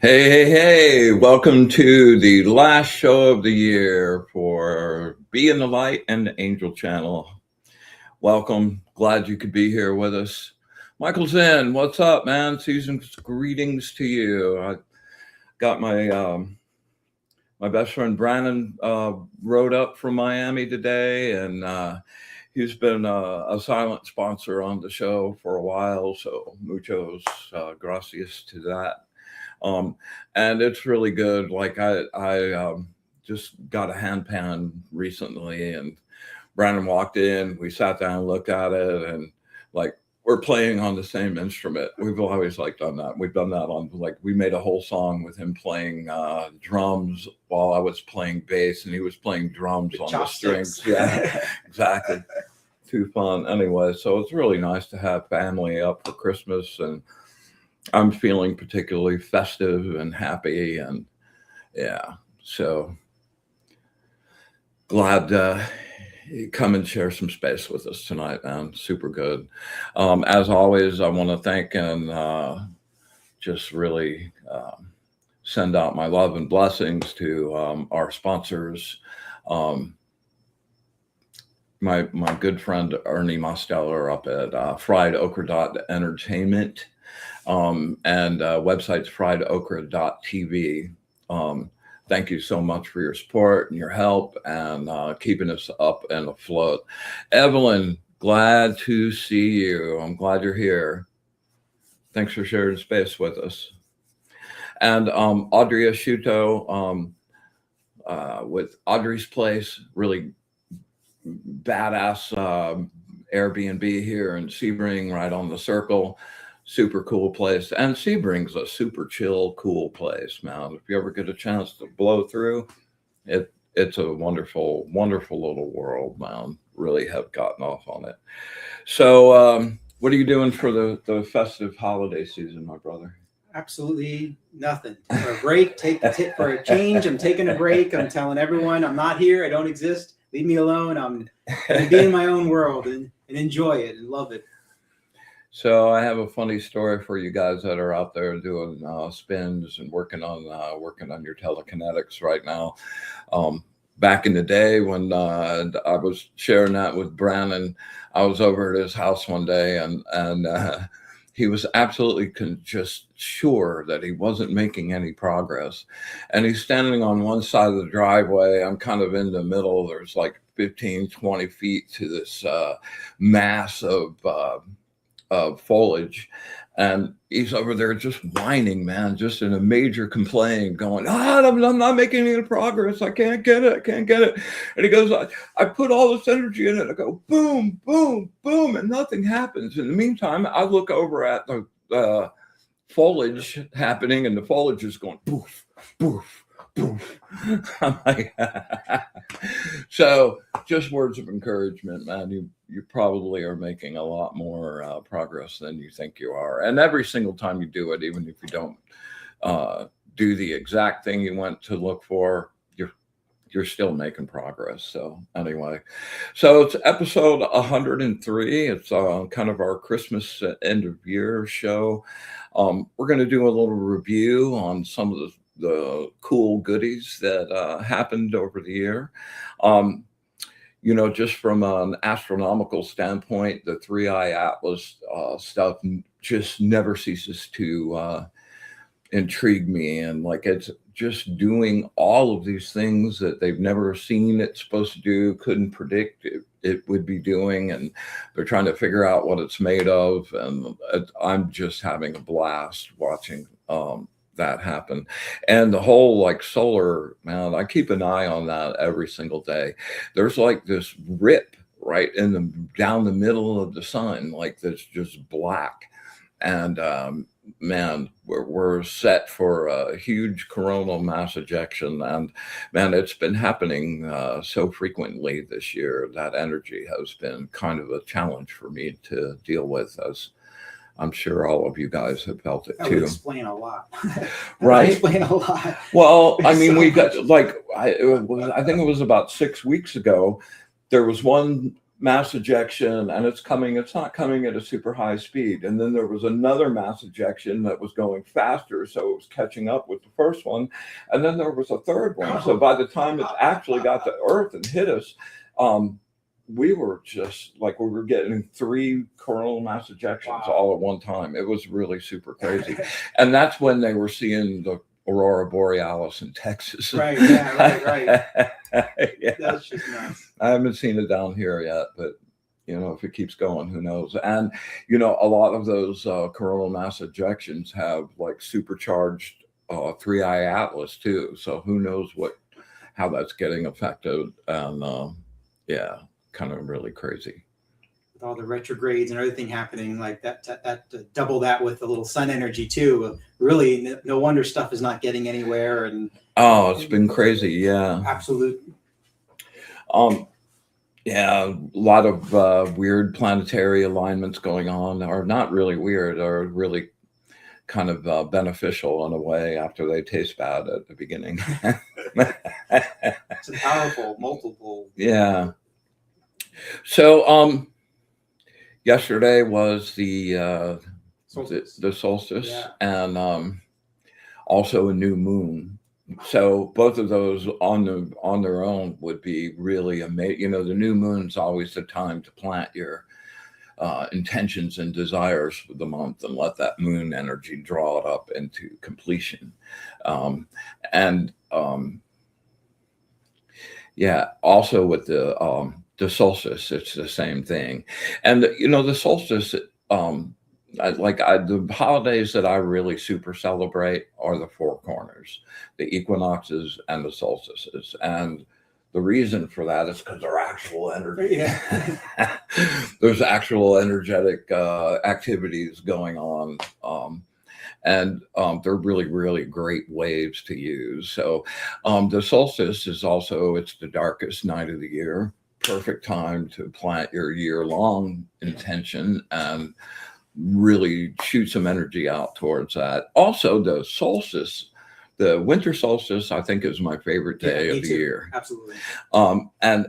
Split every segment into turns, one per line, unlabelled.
Hey, hey, hey, welcome to the last show of the year for Be in the Light and the Angel Channel. Welcome. Glad you could be here with us. Michael Zinn, what's up, man? Season's greetings to you. I got my best friend Brandon rode up from Miami today, and he's been a silent sponsor on the show for a while, so muchos gracias to that. And it's really good. Like I just got a hand pan recently, and Brandon walked in. We sat down, looked at it, and like we're playing on the same instrument. We've always like done that. We've done that on like we made a whole song with him playing drums while I was playing bass, and he was playing drums on the strings. Yeah, exactly. Too fun. Anyway, so it's really nice to have family up for Christmas, and I'm feeling particularly festive and happy, and yeah, so glad you come and share some space with us tonight, man. Super good. As always, I want to thank and just really send out my love and blessings to our sponsors. My good friend Ernie Mosteller up at Fried Okra Entertainment. And website's friedokra.tv. Thank you so much for your support and your help and keeping us up and afloat. Evelyn, glad to see you. I'm glad you're here. Thanks for sharing space with us. And Audrey Asciutto with Audrey's Place, really badass Airbnb here in Sebring, right on the circle. Super cool place. And Sebring's a super chill, cool place, man. If you ever get a chance to blow through, it's a wonderful, wonderful little world, man. Really have gotten off on it. So what are you doing for the festive holiday season, my brother?
Absolutely nothing. For a break, for a change. I'm taking a break. I'm telling everyone I'm not here. I don't exist. Leave me alone. I'm going to be in my own world and enjoy it and love it.
So I have a funny story for you guys that are out there doing spins and working on your telekinetics right now. Back in the day when I was sharing that with Brandon, I was over at his house one day, and he was absolutely just sure that he wasn't making any progress. And he's standing on one side of the driveway. I'm kind of in the middle. There's like 15, 20 feet to this mass of foliage, and he's over there just whining, man, just in a major complaint, going, I'm not making any progress. I can't get it. And he goes, I put all this energy in it. I go, boom, boom, boom, and nothing happens. In the meantime, I look over at the foliage happening, and the foliage is going poof, poof, poof. I'm like, so just words of encouragement, man. You probably are making a lot more progress than you think you are. And every single time you do it, even if you don't do the exact thing you went to look for, you're still making progress. So anyway, so it's episode 103. It's kind of our Christmas end of year show. We're going to do a little review on some of the cool goodies that happened over the year. Just from an astronomical standpoint, the 3-eye atlas stuff just never ceases to intrigue me. And like, it's just doing all of these things that they've never seen it's supposed to do, couldn't predict it would be doing. And they're trying to figure out what it's made of. And I'm just having a blast watching that happen. And the whole like solar, man, I keep an eye on that every single day. There's like this rip right down the middle of the sun, like that's just black. And man, we're set for a huge coronal mass ejection. And man, it's been happening so frequently this year. That energy has been kind of a challenge for me to deal with, as I'm sure all of you guys have felt it too.
That would explain a lot.
Right.
Explain a lot.
Well, I mean, we got like, I think it was about 6 weeks ago. There was one mass ejection, and it's not coming at a super high speed. And then there was another mass ejection that was going faster, so it was catching up with the first one. And then there was a third one. So by the time it actually got to Earth and hit us, we were just like, we were getting 3 coronal mass ejections all at one time. It was really super crazy. And that's when they were seeing the Aurora Borealis in Texas.
Right, yeah, right.
Yeah.
That's just nuts.
I haven't seen it down here yet, but if it keeps going, who knows? And a lot of those coronal mass ejections have like supercharged 3I Atlas too. So who knows how that's getting affected? And yeah, kind of really crazy.
With all the retrogrades and everything happening like that double that with a little sun energy too. Really, no wonder stuff is not getting anywhere. And
it's been crazy. Yeah,
absolute.
Yeah, a lot of weird planetary alignments going on, or not really weird, or really kind of beneficial in a way after they taste bad at the beginning.
It's a powerful multiple.
Yeah. So yesterday was the solstice,
yeah.
And also a new moon. So both of those on their own would be really amazing. The new moon's always the time to plant your intentions and desires for the month and let that moon energy draw it up into completion. Yeah, also with the solstice, it's the same thing. And the solstice, the holidays that I really super celebrate are the 4 corners, the equinoxes and the solstices. And the reason for that is because they're actual energy.
Yeah.
There's actual energetic activities going on. And they're really, really great waves to use. So the solstice is also, it's the darkest night of the year. Perfect time to plant your year-long intention and really shoot some energy out towards that. Also, the solstice, the winter solstice, I think is my favorite day of the year.
Absolutely.
And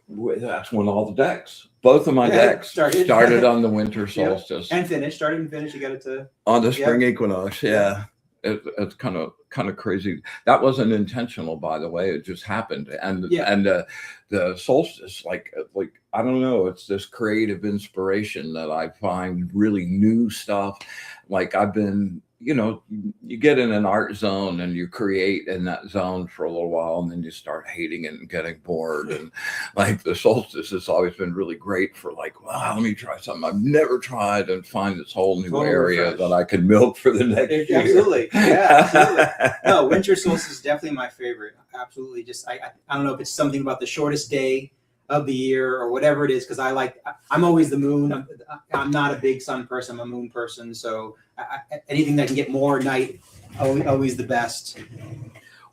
that's when all the decks, both of my decks started on the winter solstice.
And finished, started and finished. You got it to
on the spring equinox. Yeah. It's kind of crazy. That wasn't intentional, by the way. It just happened. And the solstice, like I don't know, it's this creative inspiration that I find really new stuff. Like I've been, you get in an art zone and you create in that zone for a little while, and then you start hating it and getting bored. And like the solstice has always been really great for like, wow, let me try something I've never tried and find this whole new area that I can milk for the next year.
Absolutely. Yeah, absolutely. No, winter solstice is definitely my favorite. Absolutely. Just, I don't know if it's something about the shortest day of the year or whatever it is, because I'm always the moon. I'm not a big sun person. I'm a moon person. So anything that can get more night, always the best.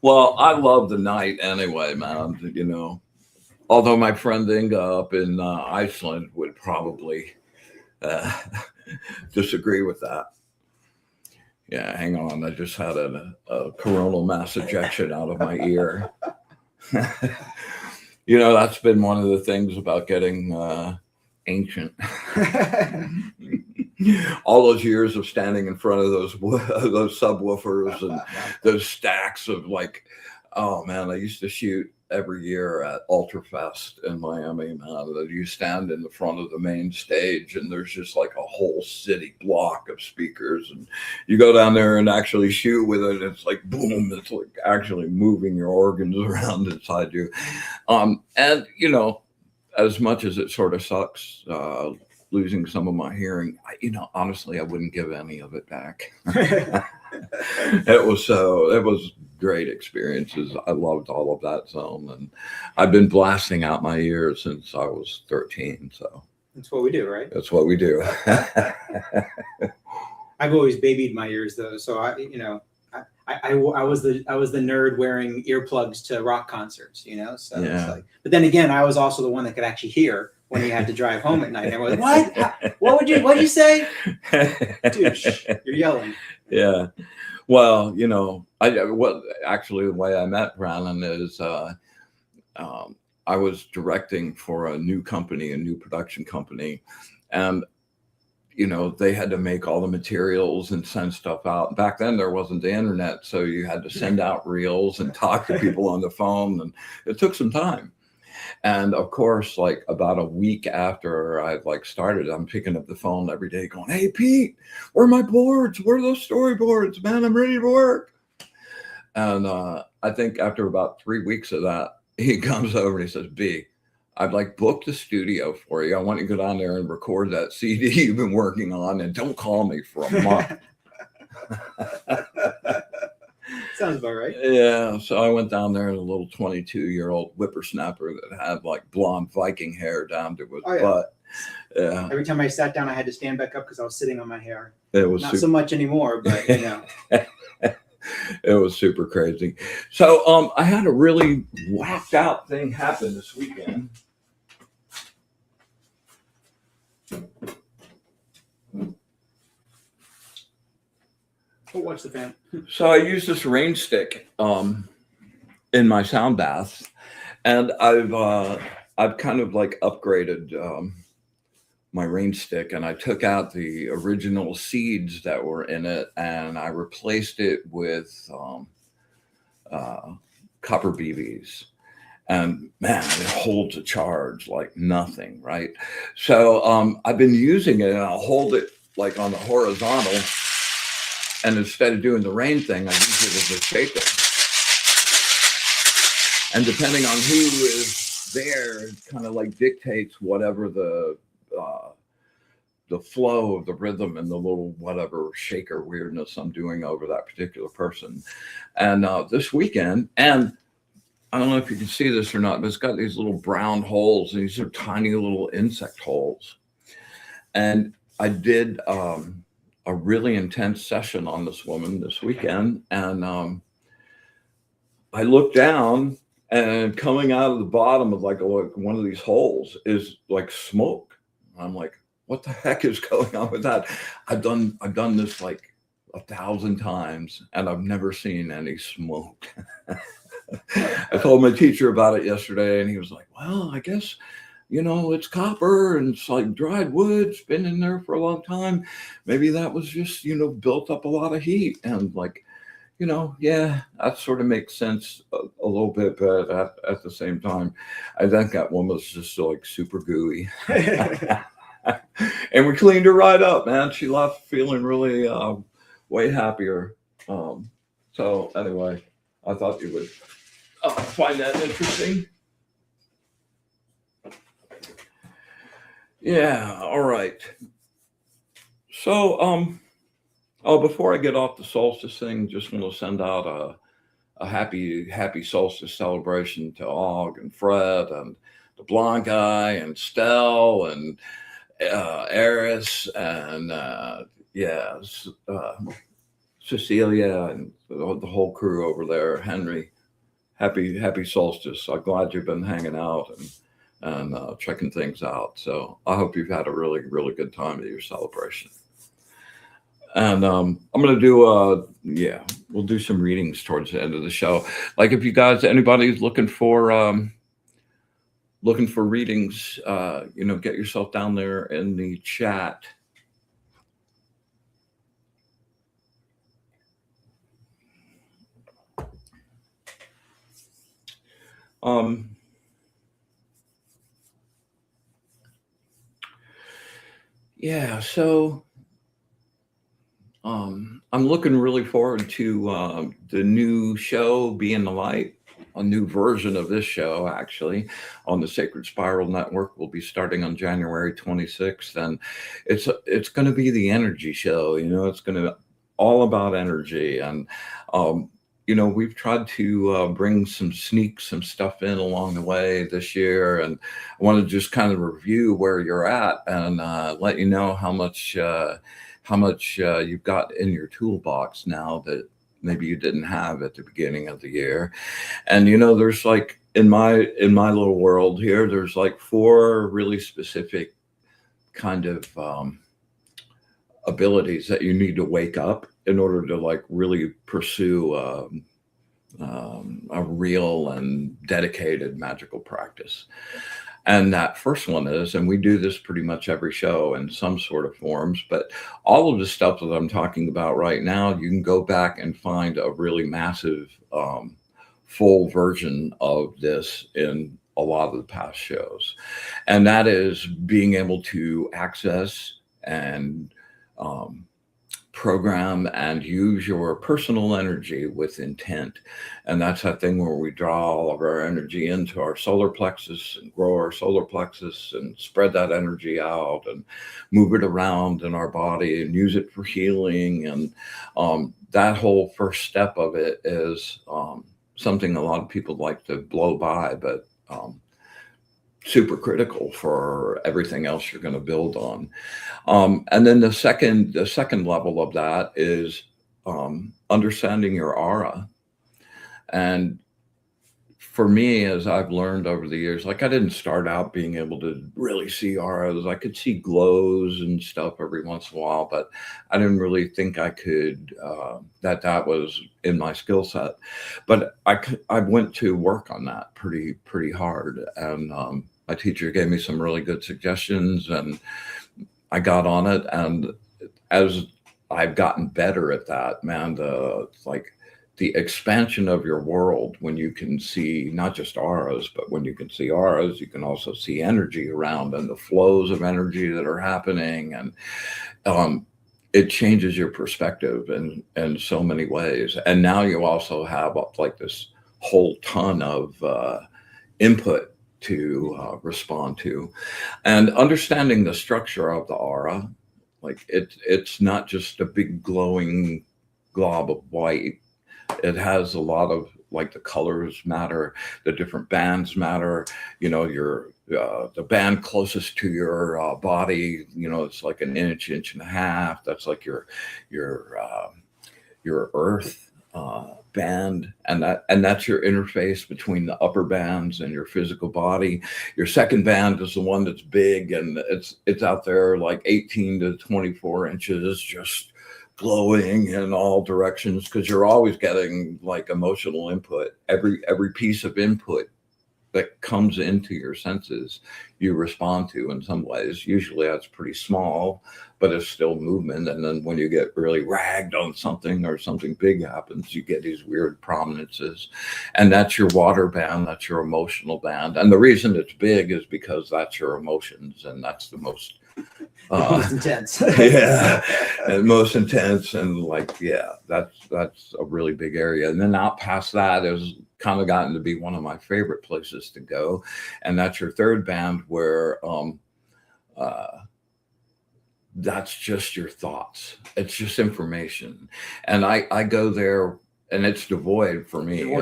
Well, I love the night anyway, man. Although my friend Inga up in Iceland would probably disagree with that. Yeah, hang on. I just had a coronal mass ejection out of my ear. That's been one of the things about getting ancient. All those years of standing in front of those subwoofers and those stacks of like, oh man, I used to shoot every year at Ultrafest in Miami, man. You stand in the front of the main stage and there's just like a whole city block of speakers, and you go down there and actually shoot with it. It's like boom, it's like actually moving your organs around inside you. And as much as it sort of sucks losing some of my hearing, honestly, I wouldn't give any of it back. It was great experiences. I loved all of that zone, and I've been blasting out my ears since I was 13. So
that's what we do, right?
That's what we do.
I've always babied my ears though, so I was the nerd wearing earplugs to rock concerts, So
yeah.
It's like, but then again, I was also the one that could actually hear when you had to drive home at night. And everyone was like, what'd you say? Dude, you're yelling.
Yeah. Well, actually the way I met Brannon is I was directing for a new company, a new production company, and they had to make all the materials and send stuff out. Back then, there wasn't the internet, so you had to send out reels and talk to people on the phone, and it took some time. And of course, like about a week after I started, I'm picking up the phone every day going, "Hey, Pete, where are my boards? Where are those storyboards? Man, I'm ready to work." And I think after about 3 weeks of that, he comes over and he says, "B, I'd book the studio for you. I want you to go down there and record that CD you've been working on, and don't call me for a month."
Sounds about right.
Yeah, so I went down there, and a little 22-year-old whippersnapper that had blonde Viking hair down to his butt. Yeah.
Every time I sat down, I had to stand back up because I was sitting on my hair.
It was
not so much anymore, but
It was super crazy. So I had a really whacked out thing happen this weekend.
Watch the fan.
So I use this rain stick in my sound baths, and I've kind of upgraded my rain stick, and I took out the original seeds that were in it, and I replaced it with copper BBs. And man, it holds a charge like nothing, right? So I've been using it, and I'll hold it on the horizontal. And instead of doing the rain thing, I use it as a shaker. And depending on who is there, it kind of dictates whatever the flow of the rhythm and the little whatever shaker weirdness I'm doing over that particular person. And this weekend, and I don't know if you can see this or not, but it's got these little brown holes. And these are tiny little insect holes. And I did a really intense session on this woman this weekend, and I looked down, and coming out of the bottom of one of these holes is smoke. I'm like, what the heck is going on with that? I've done this 1,000 times, and I've never seen any smoke. I told my teacher about it yesterday, and he was like, "Well, I guess it's copper, and it's dried wood. It's been in there for a long time. Maybe that was just, built up a lot of heat." And yeah, that sort of makes sense a little bit, but at the same time, I think that one was just super gooey. And we cleaned her right up, man. She left feeling really way happier. So anyway, I thought you would find that interesting. Yeah, all right. So, before I get off the solstice thing, just want to send out a happy solstice celebration to Og and Fred and the blonde guy and Stell and Eris and Cecilia and the whole crew over there. Henry, happy solstice. I'm glad you've been hanging out and checking things out. So I hope you've had a really, really good time at your celebration. And I'm going to do we'll do some readings towards the end of the show. If you guys, anybody's looking for readings, get yourself down there in the chat. So I'm looking really forward to the new show, Be in the Light, a new version of this show, actually, on the Sacred Spiral Network. Will be starting on January 26th. And it's going to be the energy show. It's going to be all about energy. And, we've tried to bring some stuff in along the way this year. And I want to just kind of review where you're at and let you know how much you've got in your toolbox now that maybe you didn't have at the beginning of the year. And there's in my little world here, there's 4 really specific kind of abilities that you need to wake up in order to really pursue a real and dedicated magical practice. And that first one is, and we do this pretty much every show in some sort of forms, but all of the stuff that I'm talking about right now, you can go back and find a really massive, full version of this in a lot of the past shows. And that is being able to access and um, program and use your personal energy with intent. And that's that thing where we draw all of our energy into our solar plexus and grow our solar plexus and spread that energy out and move it around in our body and use it for healing. And that whole first step of it is something a lot of people like to blow by, but super critical for everything else you're going to build on. And then the second level of that is understanding your aura. And for me, as I've learned over the years, like I didn't start out being able to really see auras. I could see glows and stuff every once in a while, but I didn't really think I could, that was in my skill set. But I went to work on that pretty hard. And my teacher gave me some really good suggestions and I got on it. And as I've gotten better at that, man, the expansion of your world when you can see not just auras, but when you can see auras, you can also see energy around and the flows of energy that are happening. And it changes your perspective in so many ways. And now you also have like this whole ton of input to respond to, and understanding the structure of the aura. Like it's not just a big glowing glob of white. It has a lot of, like, the colors matter, the different bands matter. You know, your the band closest to your body, you know, it's like an inch and a half. That's like your earth band, and that's your interface between the upper bands and your physical body. Your second band is the one that's big, and it's out there like 18 to 24 inches, just glowing in all directions, because you're always getting like emotional input. Every piece of input that comes into your senses, you respond to in some ways. Usually that's pretty small, but it's still movement. And then when you get really ragged on something or something big happens, you get these weird prominences. And that's your water band, that's your emotional band. And the reason it's big is because that's your emotions, and that's the most
most intense.
Yeah, and most intense. And like, yeah, that's a really big area. And then out past that is kind of gotten to be one of my favorite places to go, and that's your third band, where that's just your thoughts. It's just information, and I go there, and it's devoid for me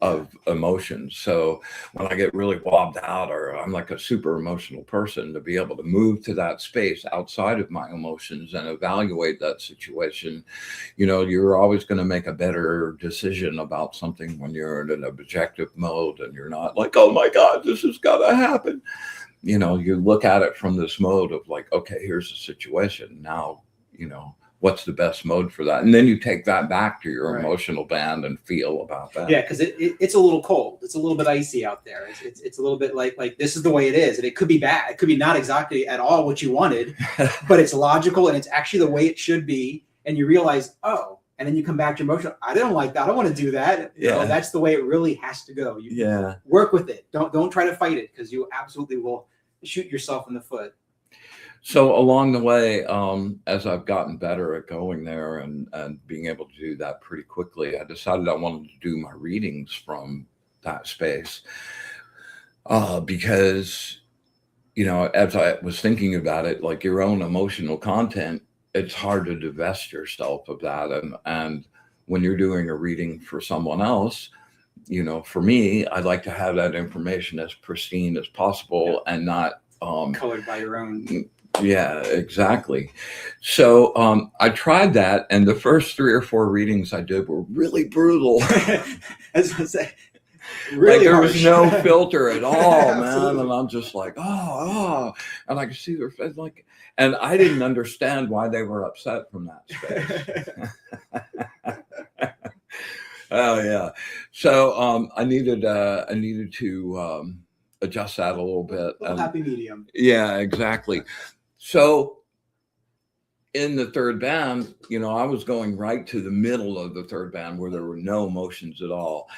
of emotions. So when I get really wobbed out, or I'm like a super emotional person, to be able to move to that space outside of my emotions and evaluate that situation, you know, you're always going to make a better decision about something when you're in an objective mode and you're not like, oh my God, this has got to happen. You know, you look at it from this mode of like, okay, here's the situation. Now, you know, what's the best mode for that? And then you take that back to your emotional band and feel about that.
Yeah, because it's a little cold. It's a little bit icy out there. It's a little bit like this is the way it is. And it could be bad. It could be not exactly at all what you wanted, but it's logical and it's actually the way it should be. And you realize, oh, and then you come back to emotional. I don't like that. I don't want to do that.
Yeah.
No, that's the way it really has to go. You work with it. Don't try to fight it, because you absolutely will shoot yourself in the foot.
So along the way, as I've gotten better at going there and being able to do that pretty quickly, I decided I wanted to do my readings from that space, because, you know, as I was thinking about it, like your own emotional content, it's hard to divest yourself of that. And when you're doing a reading for someone else, you know, for me, I like to have that information as pristine as possible and not
colored by your own.
Yeah, exactly. So I tried that, and the first 3 or 4 readings I did were really brutal.
As I say, really
like there
harsh.
was no filter at all, man. And I'm just like, oh, and I could see their face, like, and I didn't understand why they were upset from that space. Oh yeah. So I needed to adjust that a little bit.
Little happy medium.
Yeah, exactly. So in the third band, I was going right to the middle of the third band where there were no motions at all.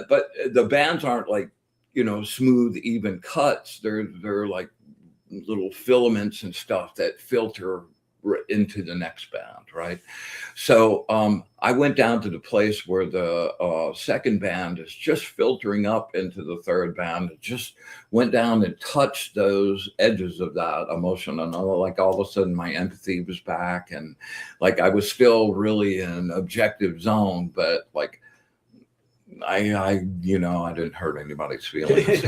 But the bands aren't like, smooth, even cuts. They're like little filaments and stuff that filter into the next band, right? So I went down to the place where the second band is just filtering up into the third band. It just went down and touched those edges of that emotion, and like all of a sudden my empathy was back, and like I was still really in objective zone, but like I didn't hurt anybody's feelings.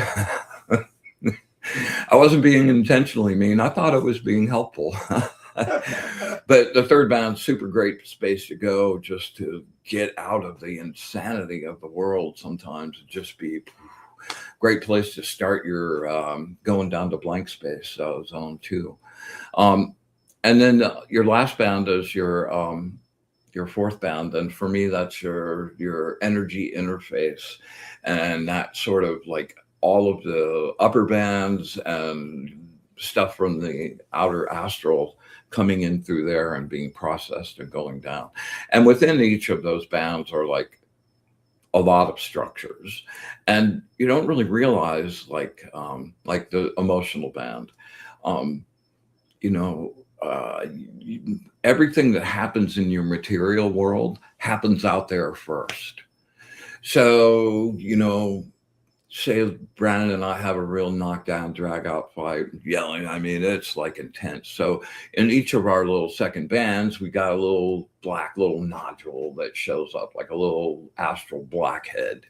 I wasn't being intentionally mean. I thought it was being helpful. But the third band's super great space to go just to get out of the insanity of the world sometimes. Just be great place to start your going down to blank space zone too. And then your last band is your fourth band, and for me that's your energy interface, and that sort of like all of the upper bands and stuff from the outer astral coming in through there and being processed and going down. And within each of those bands are like a lot of structures, and you don't really realize like the emotional band, everything that happens in your material world happens out there first. So, say Brandon and I have a real knockdown, drag out fight, yelling. I mean, it's like intense. So in each of our little second bands, we got a little black little nodule that shows up like a little astral blackhead.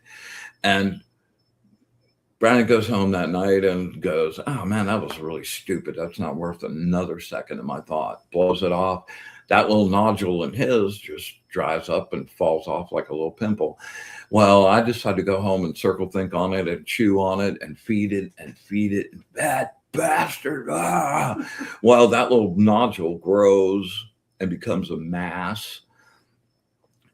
And Brandon goes home that night and goes, oh man, that was really stupid. That's not worth another second of my thought. Blows it off. That little nodule in his just dries up and falls off like a little pimple. Well, I decided to go home and circle think on it and chew on it and feed it. That bastard. Well, that little nodule grows and becomes a mass.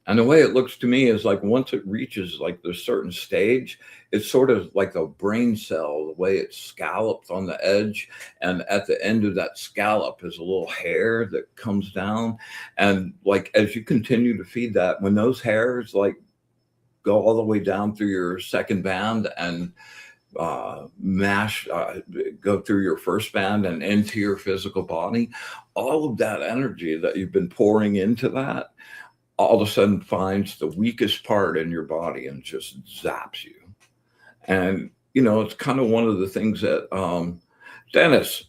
And the way it looks to me is like once it reaches like this certain stage, it's sort of like a brain cell, the way it's scalloped on the edge. And at the end of that scallop is a little hair that comes down. And like as you continue to feed that, when those hairs like go all the way down through your second band and go through your first band and into your physical body, all of that energy that you've been pouring into that all of a sudden finds the weakest part in your body and just zaps you. And, it's kind of one of the things that, Dennis,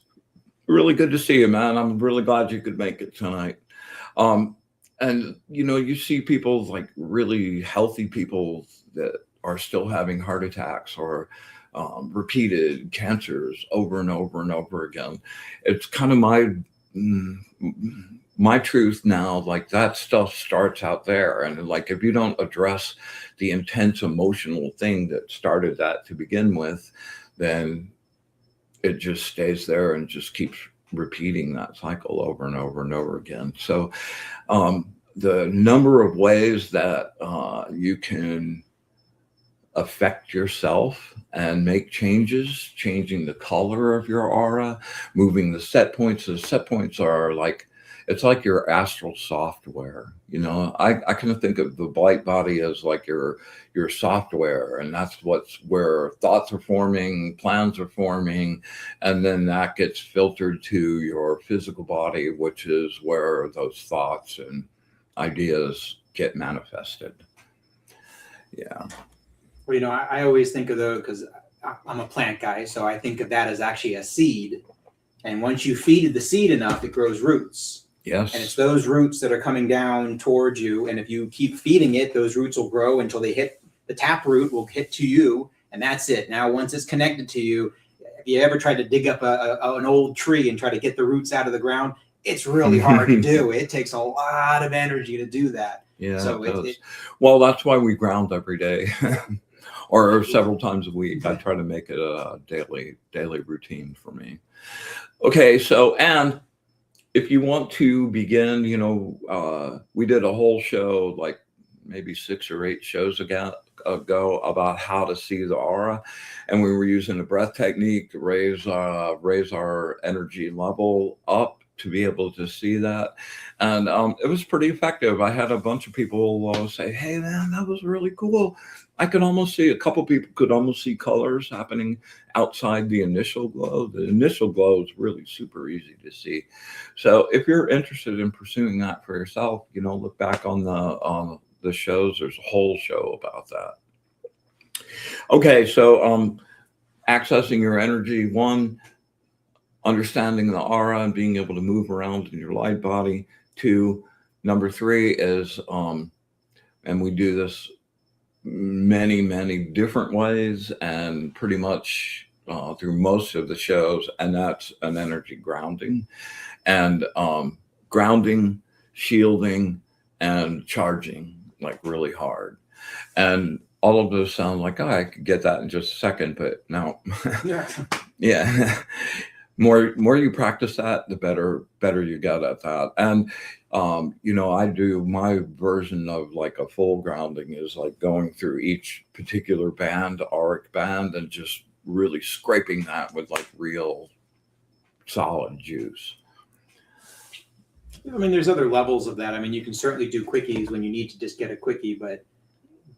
really good to see you, man. I'm really glad you could make it tonight. And, you see people like really healthy people that are still having heart attacks or repeated cancers over and over and over again. It's kind of my truth now, like that stuff starts out there. And like, if you don't address the intense emotional thing that started that to begin with, then it just stays there and just keeps repeating that cycle over and over and over again. So the number of ways that you can affect yourself and make changes, changing the color of your aura, moving the set points. The set points are like, it's like your astral software. I kind of think of the light body as like your software, and that's where thoughts are forming, plans are forming, and then that gets filtered to your physical body, which is where those thoughts and ideas get manifested. Yeah.
Well, I always think of because I'm a plant guy, so I think of that as actually a seed. And once you feed the seed enough, it grows roots.
Yes.
And it's those roots that are coming down towards you. And if you keep feeding it, those roots will grow until they hit the tap root will hit to you. And that's it. Now, once it's connected to you, if you ever tried to dig up an old tree and try to get the roots out of the ground, it's really hard to do. It takes a lot of energy to do that.
Yeah.
So
well, that's why we ground every day. Or several times a week. I try to make it a daily routine for me. Okay, so, and if you want to begin, we did a whole show like maybe 6 or 8 shows ago about how to see the aura, and we were using the breath technique to raise our energy level up to be able to see that. And it was pretty effective. I had a bunch of people say, hey man, that was really cool. I could almost see, a couple people could almost see colors happening outside the initial glow. The initial glow is really super easy to see. So if you're interested in pursuing that for yourself, look back on the shows. There's a whole show about that. Okay, so accessing your energy, 1, understanding the aura and being able to move around in your light body. 2, number 3 is, and we do this many different ways and pretty much through most of the shows, and that's an energy grounding. And grounding, shielding, and charging, like really hard. And all of those sound like, oh, I could get that in just a second, but no. Yeah. More you practice that, the better you get at that. And I do my version of like a full grounding is like going through each particular band, auric band, and just really scraping that with like real solid juice.
I mean, there's other levels of that. I mean, you can certainly do quickies when you need to just get a quickie, but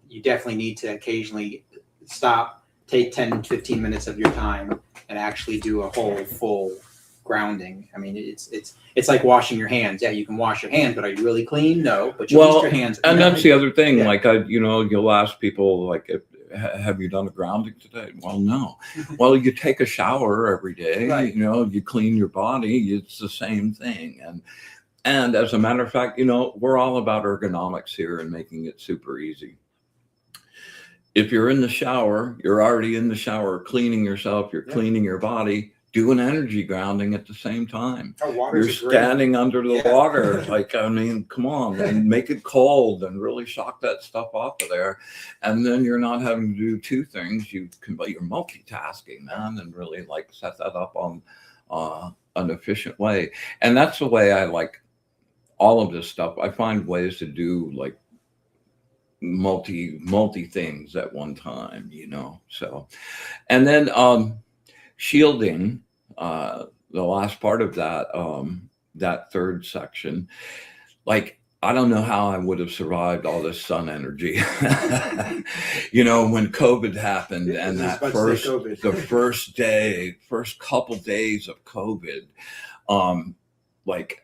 you definitely need to occasionally stop, take 10, 15 minutes of your time and actually do a whole full grounding. I mean, it's like washing your hands. Yeah, you can wash your hands, but are you really clean? No, but you wash your hands.
And that's the other thing. Yeah. Like, you'll ask people, like, have you done a grounding today? Well, no. Well, you take a shower every day. Right. You clean your body. It's the same thing. And as a matter of fact, we're all about ergonomics here and making it super easy. If you're in the shower, you're already in the shower cleaning yourself, you're cleaning your body, do an energy grounding at the same time. You're standing under the water. Like, I mean, come on, and make it cold and really shock that stuff off of there. And then you're not having to do 2 things. You're multitasking, man, and really like set that up on an efficient way. And that's the way I like all of this stuff. I find ways to do like multi things at one time, so. And then shielding, the last part of that, that 3rd section, like, I don't know how I would have survived all this sun energy. When COVID happened, and that first couple days of COVID, like,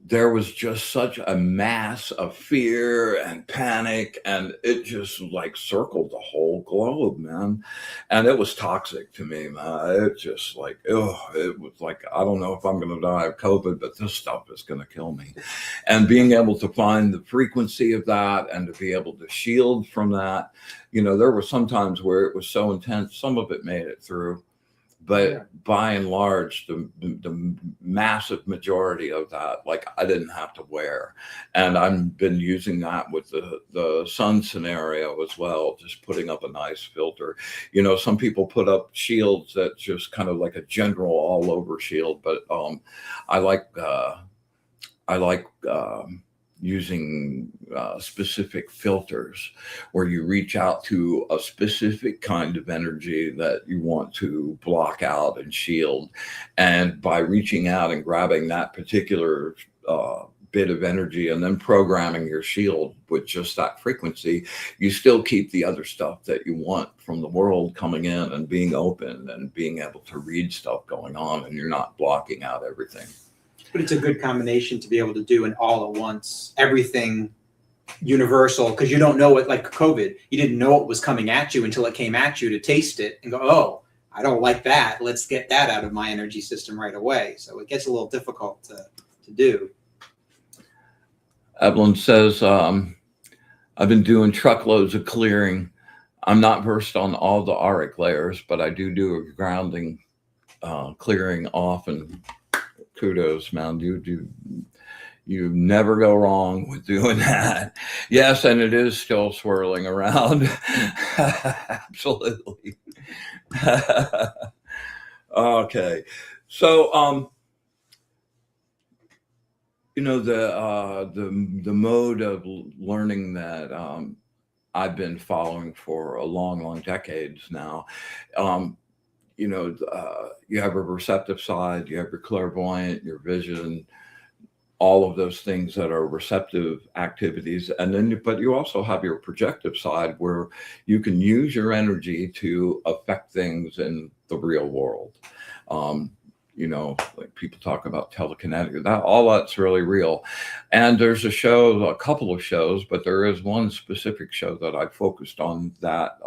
there was just such a mass of fear and panic, and it just like circled the whole globe, man. And it was toxic to me, man. It just like, it was like, I don't know if I'm going to die of COVID, but this stuff is going to kill me. And being able to find the frequency of that and to be able to shield from that, there were some times where it was so intense, some of it made it through. But by and large, the massive majority of that, like, I didn't have to wear. And I've been using that with the sun scenario as well, just putting up a nice filter. Some people put up shields that just kind of like a general all over shield, but I like using specific filters where you reach out to a specific kind of energy that you want to block out and shield. And by reaching out and grabbing that particular bit of energy and then programming your shield with just that frequency, you still keep the other stuff that you want from the world coming in and being open and being able to read stuff going on, and you're not blocking out everything.
But it's a good combination to be able to do an all at once, everything universal, because you don't know what, like COVID, you didn't know what was coming at you until it came at you to taste it and go, oh, I don't like that. Let's get that out of my energy system right away. So it gets a little difficult to do.
Evelyn says, I've been doing truckloads of clearing. I'm not versed on all the auric layers, but I do a grounding, clearing often. Kudos, man. You never go wrong with doing that. Yes, and it is still swirling around. Absolutely. Okay. So The mode of learning that I've been following for a long decades now. Um, you have a receptive side, you have your clairvoyant, your vision, all of those things that are receptive activities, and then but you also have your projective side where you can use your energy to affect things in the real world. um, like people talk about telekinetic, that all that's really real. And there's a couple of shows, but there is one specific show that I focused on that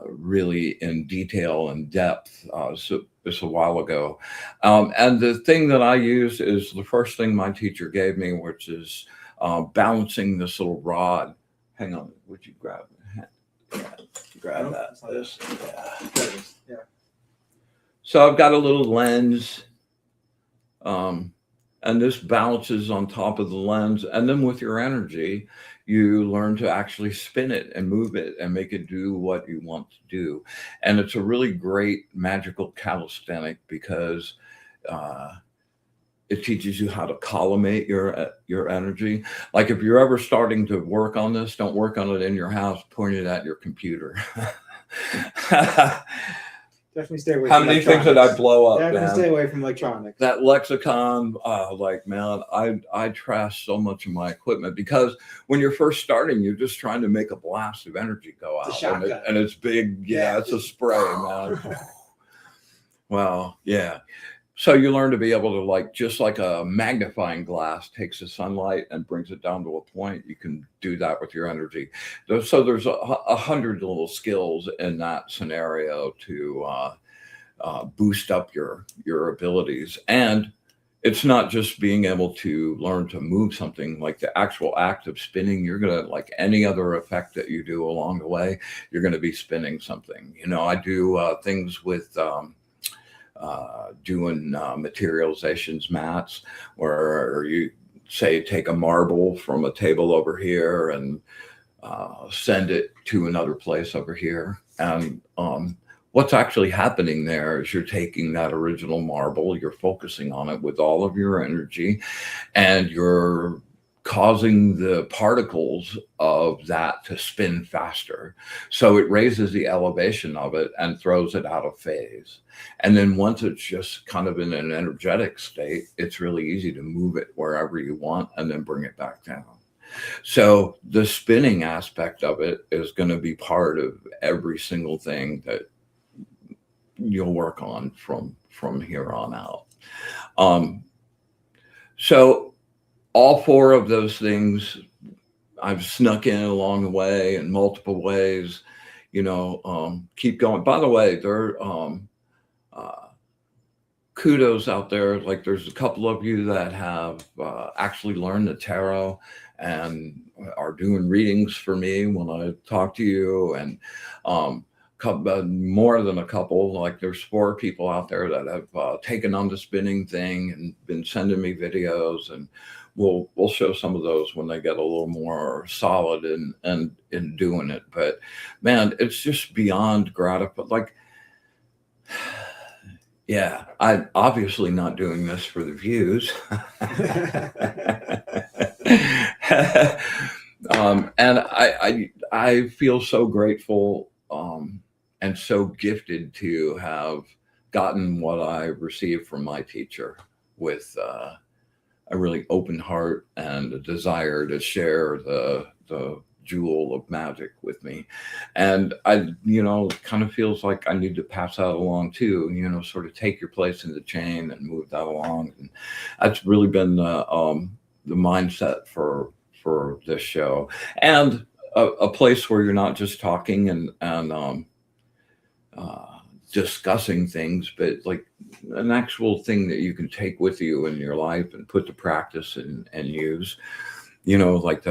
really in detail and depth. So it's a while ago. And the thing that I use is the first thing my teacher gave me, which is balancing this little rod. Hang on, would you grab grab that? This, yeah.
Yeah.
So I've got a little lens, and this balances on top of the lens. And then with your energy, you learn to actually spin it and move it and make it do what you want to do. And it's a really great magical calisthenic because it teaches you how to collimate your energy. Like if you're ever starting to work on this, don't work on it in your house, point it at your computer.
Definitely stay away
How
from
many things did I blow up,
Definitely
man?
stay away from electronics.
That lexicon, like, man, I trash so much of my equipment because when you're first starting, you're just trying to make a blast of energy go
It's a
out,
shotgun.
and it's big. Yeah, it's a spray, man. Well, yeah. So you learn to be able to, like, just like a magnifying glass takes the sunlight and brings it down to a point, you can do that with your energy. So there's 100 little skills in that scenario to boost up your abilities. And it's not just being able to learn to move something, like the actual act of spinning. You're gonna, like any other effect that you do along the way, you're gonna be spinning something. I do things with doing materializations mats, where you say take a marble from a table over here and send it to another place over here. And what's actually happening there is you're taking that original marble, you're focusing on it with all of your energy, and you're causing the particles of that to spin faster. So it raises the elevation of it and throws it out of phase. And then once it's just kind of in an energetic state, it's really easy to move it wherever you want and then bring it back down. So the spinning aspect of it is going to be part of every single thing that you'll work on from here on out. So all four of those things I've snuck in along the way in multiple ways. Keep going. By the way, there kudos out there. Like there's a couple of you that have actually learned the tarot and are doing readings for me when I talk to you, and more than a couple. Like there's 4 people out there that have taken on the spinning thing and been sending me videos, and we'll show some of those when they get a little more solid in doing it. But man, it's just beyond gratifying. Like, yeah, I'm obviously not doing this for the views. And I feel so grateful and so gifted to have gotten what I received from my teacher with a really open heart and a desire to share the jewel of magic with me. And I, kind of feels like I need to pass that along too, sort of take your place in the chain and move that along. And that's really been the mindset for this show, and a place where you're not just talking and discussing things, but like an actual thing that you can take with you in your life and put to practice and use. Like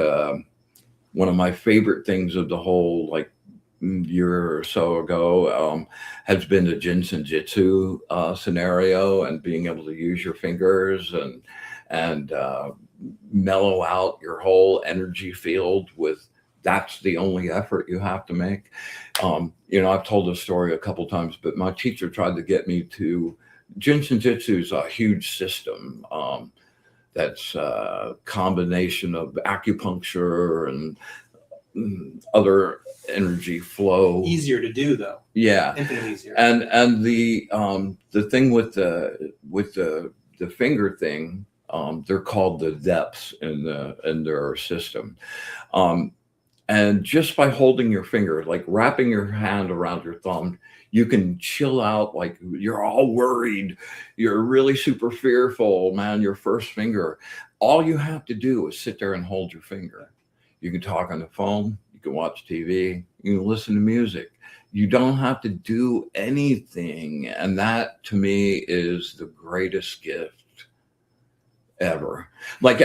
one of my favorite things of the whole, like, year or so ago has been the Jinsen Jitsu scenario, and being able to use your fingers and mellow out your whole energy field with, that's the only effort you have to make. I've told this story a couple times, but my teacher tried to get me to, Jinsen Jitsu is a huge system. that's a combination of acupuncture and other energy flow.
Easier to do though.
Yeah,
Infinitely easier.
and the thing with the finger thing, they're called the depths in their system. And just by holding your finger, like wrapping your hand around your thumb, you can chill out. Like you're all worried, you're really super fearful, man, your first finger. All you have to do is sit there and hold your finger. You can talk on the phone, you can watch TV, you can listen to music. You don't have to do anything. And that to me is the greatest gift ever. Like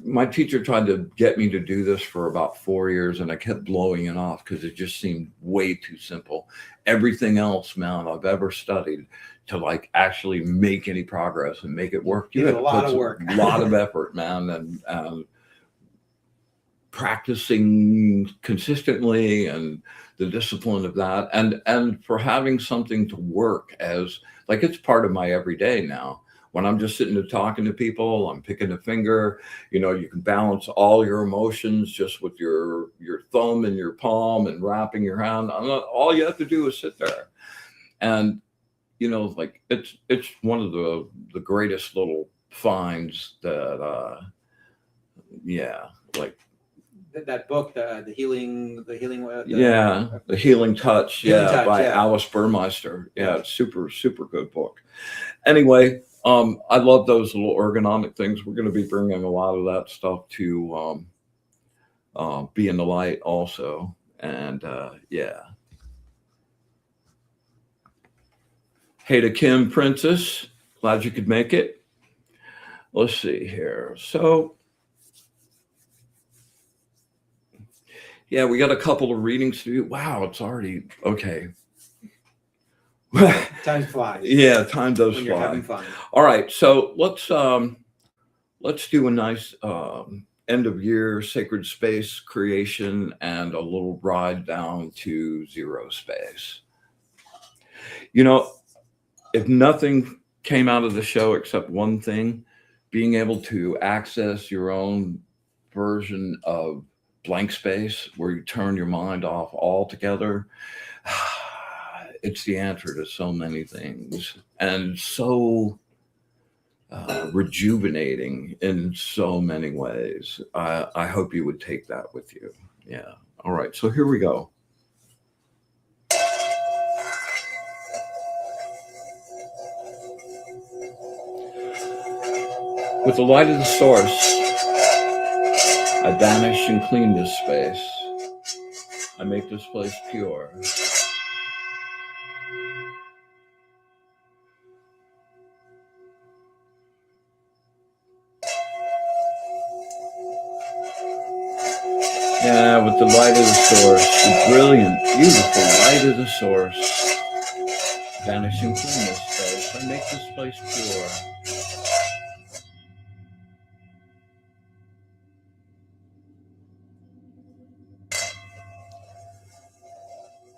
my teacher tried to get me to do this for about 4 years, and I kept blowing it off because it just seemed way too simple. Everything else, man, I've ever studied to like actually make any progress and make it work, you have
a lot of work,
a lot of effort, man, and practicing consistently and the discipline of that, and for having something to work as like it's part of my everyday now. When I'm just sitting there talking to people, I'm picking a finger. You know, you can balance all your emotions just with your thumb and your palm and wrapping your hand. All you have to do is sit there, and you know, like it's one of the greatest little finds that, yeah, like
that book, the healing, the
Healing Touch, by Alice Burmeister. Yeah, it's super good book. Anyway, I love those little ergonomic things. We're going to be bringing a lot of that stuff to Be in the Light also, and yeah. Hey to Kim Princess, glad you could make it. Let's see here. So yeah, we got a couple of readings to do. Wow, it's already okay.
Time flies.
Yeah, time does
when
fly.
You're having fun.
All right, so let's do a nice end of year sacred space creation and a little ride down to zero space. You know, if nothing came out of the show except one thing, being able to access your own version of blank space where you turn your mind off altogether, it's the answer to so many things, and so rejuvenating in so many ways. I hope you would take that with you. Yeah. All right. So here we go. With the light of the source, I banish and clean this space. I make this place pure. Yeah, with the light of the source, the brilliant, beautiful light of the source, banish and clean this space. I make this place pure.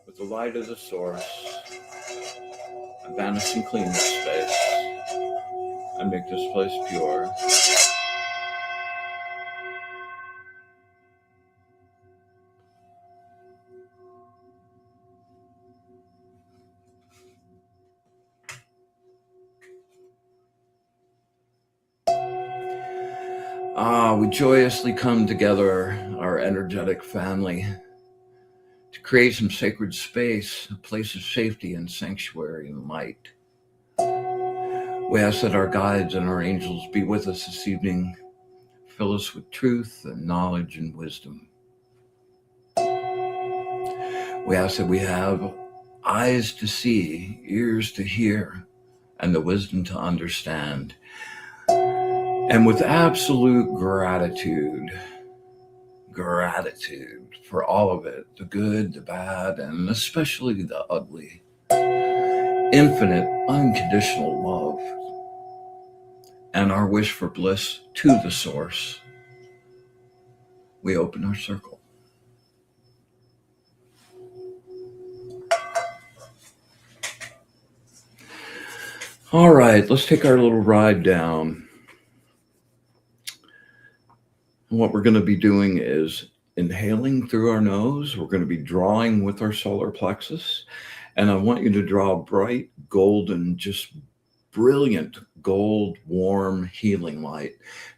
With the light of the source, I banish and clean this space. I make this place pure. We joyously come together, our energetic family, to create some sacred space, a place of safety and sanctuary and light. We ask that our guides and our angels be with us this evening, fill us with truth and knowledge and wisdom. We ask that we have eyes to see, ears to hear, and the wisdom to understand. And with absolute gratitude for all of it, the good, the bad, and especially the ugly. Infinite, unconditional love. And our wish for bliss to the source. We open our circle. All right, let's take our little ride down. And what we're going to be doing is inhaling through our nose. We're going to be drawing with our solar plexus. And I want you to draw a bright, golden, just brilliant gold, warm, healing light.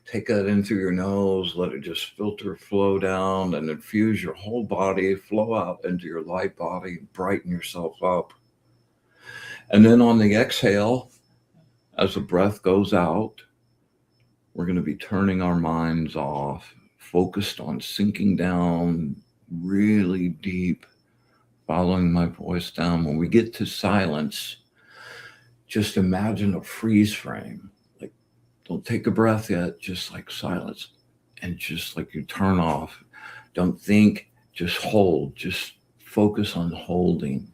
Take that in through your nose, let it just filter, flow down, and infuse your whole body, flow out into your light body, brighten yourself up. And then on the exhale, as the breath goes out, we're going to be turning our minds off, focused on sinking down really deep, following my voice down. When we get to silence, just imagine a freeze frame. Like, don't take a breath yet, just like silence. And just like you turn off. Don't think, just hold, just focus on holding.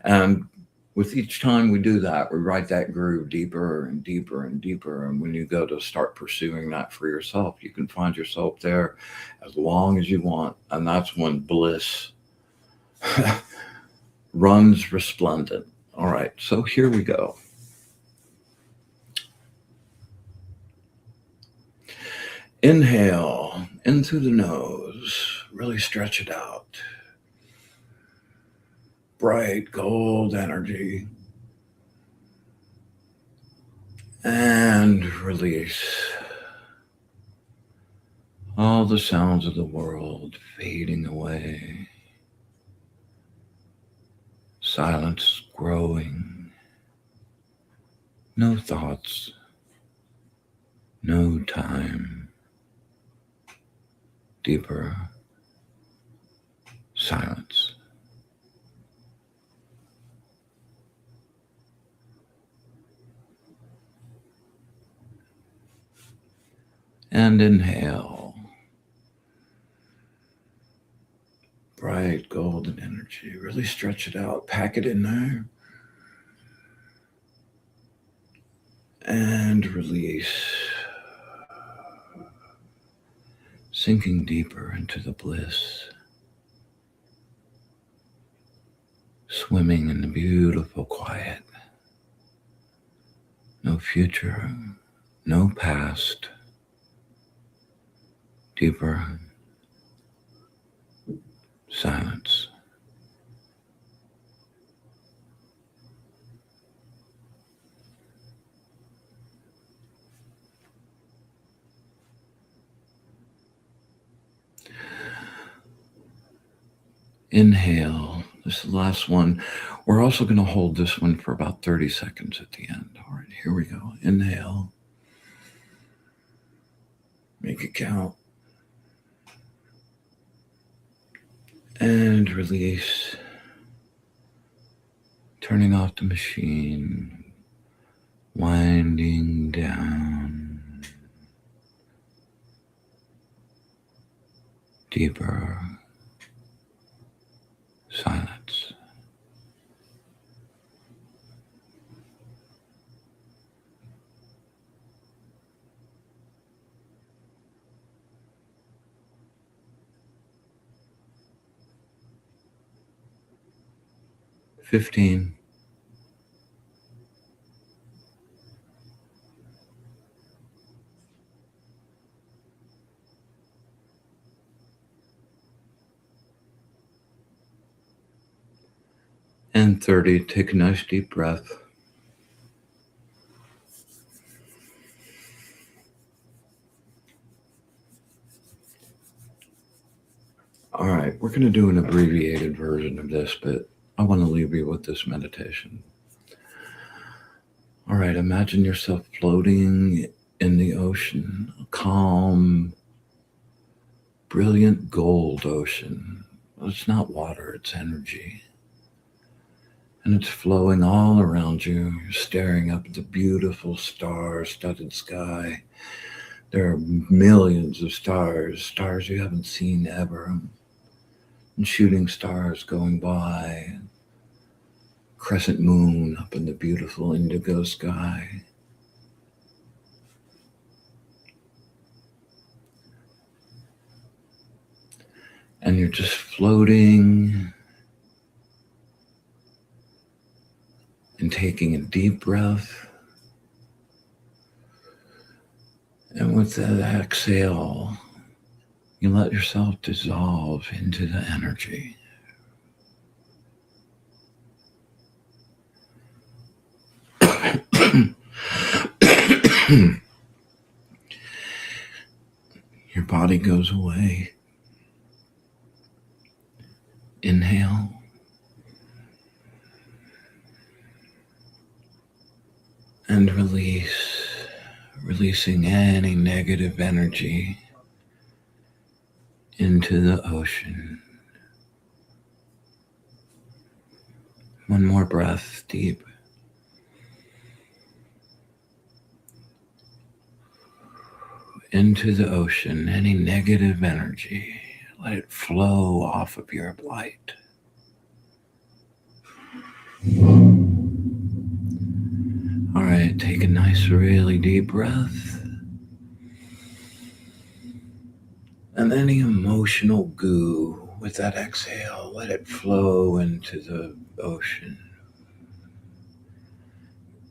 And with each time we do that, we write that groove deeper and deeper and deeper. And when you go to start pursuing that for yourself, you can find yourself there as long as you want. And that's when bliss runs resplendent. All right, so here we go. Inhale in through the nose, really stretch it out. Bright gold energy. And release. All the sounds of the world fading away. Silence growing. No thoughts. No time. Deeper silence. And inhale. Bright golden energy. Really stretch it out. Pack it in there. And release. Sinking deeper into the bliss. Swimming in the beautiful quiet. No future. No past. Deeper silence. Inhale. This is the last one. We're also going to hold this one for about 30 seconds at the end. All right, here we go. Inhale. Make it count. And release. Turning off the machine. Winding down. Deeper silence. $15. And 30. Take a nice deep breath. All right, we're going to do an abbreviated version of this, but I want to leave you with this meditation. All right, imagine yourself floating in the ocean, a calm, brilliant gold ocean. Well, it's not water, it's energy. And it's flowing all around you. You're staring up at the beautiful star-studded sky. There are millions of stars, stars you haven't seen ever. And shooting stars going by. Crescent moon up in the beautiful indigo sky. And you're just floating and taking a deep breath. And with that exhale, You let yourself dissolve into the energy. Your body goes away. Inhale. And release. Releasing any negative energy into the ocean. One more breath, deep. Into the ocean, any negative energy, let it flow off of your light. All right, take a nice, really deep breath. And any emotional goo with that exhale, let it flow into the ocean.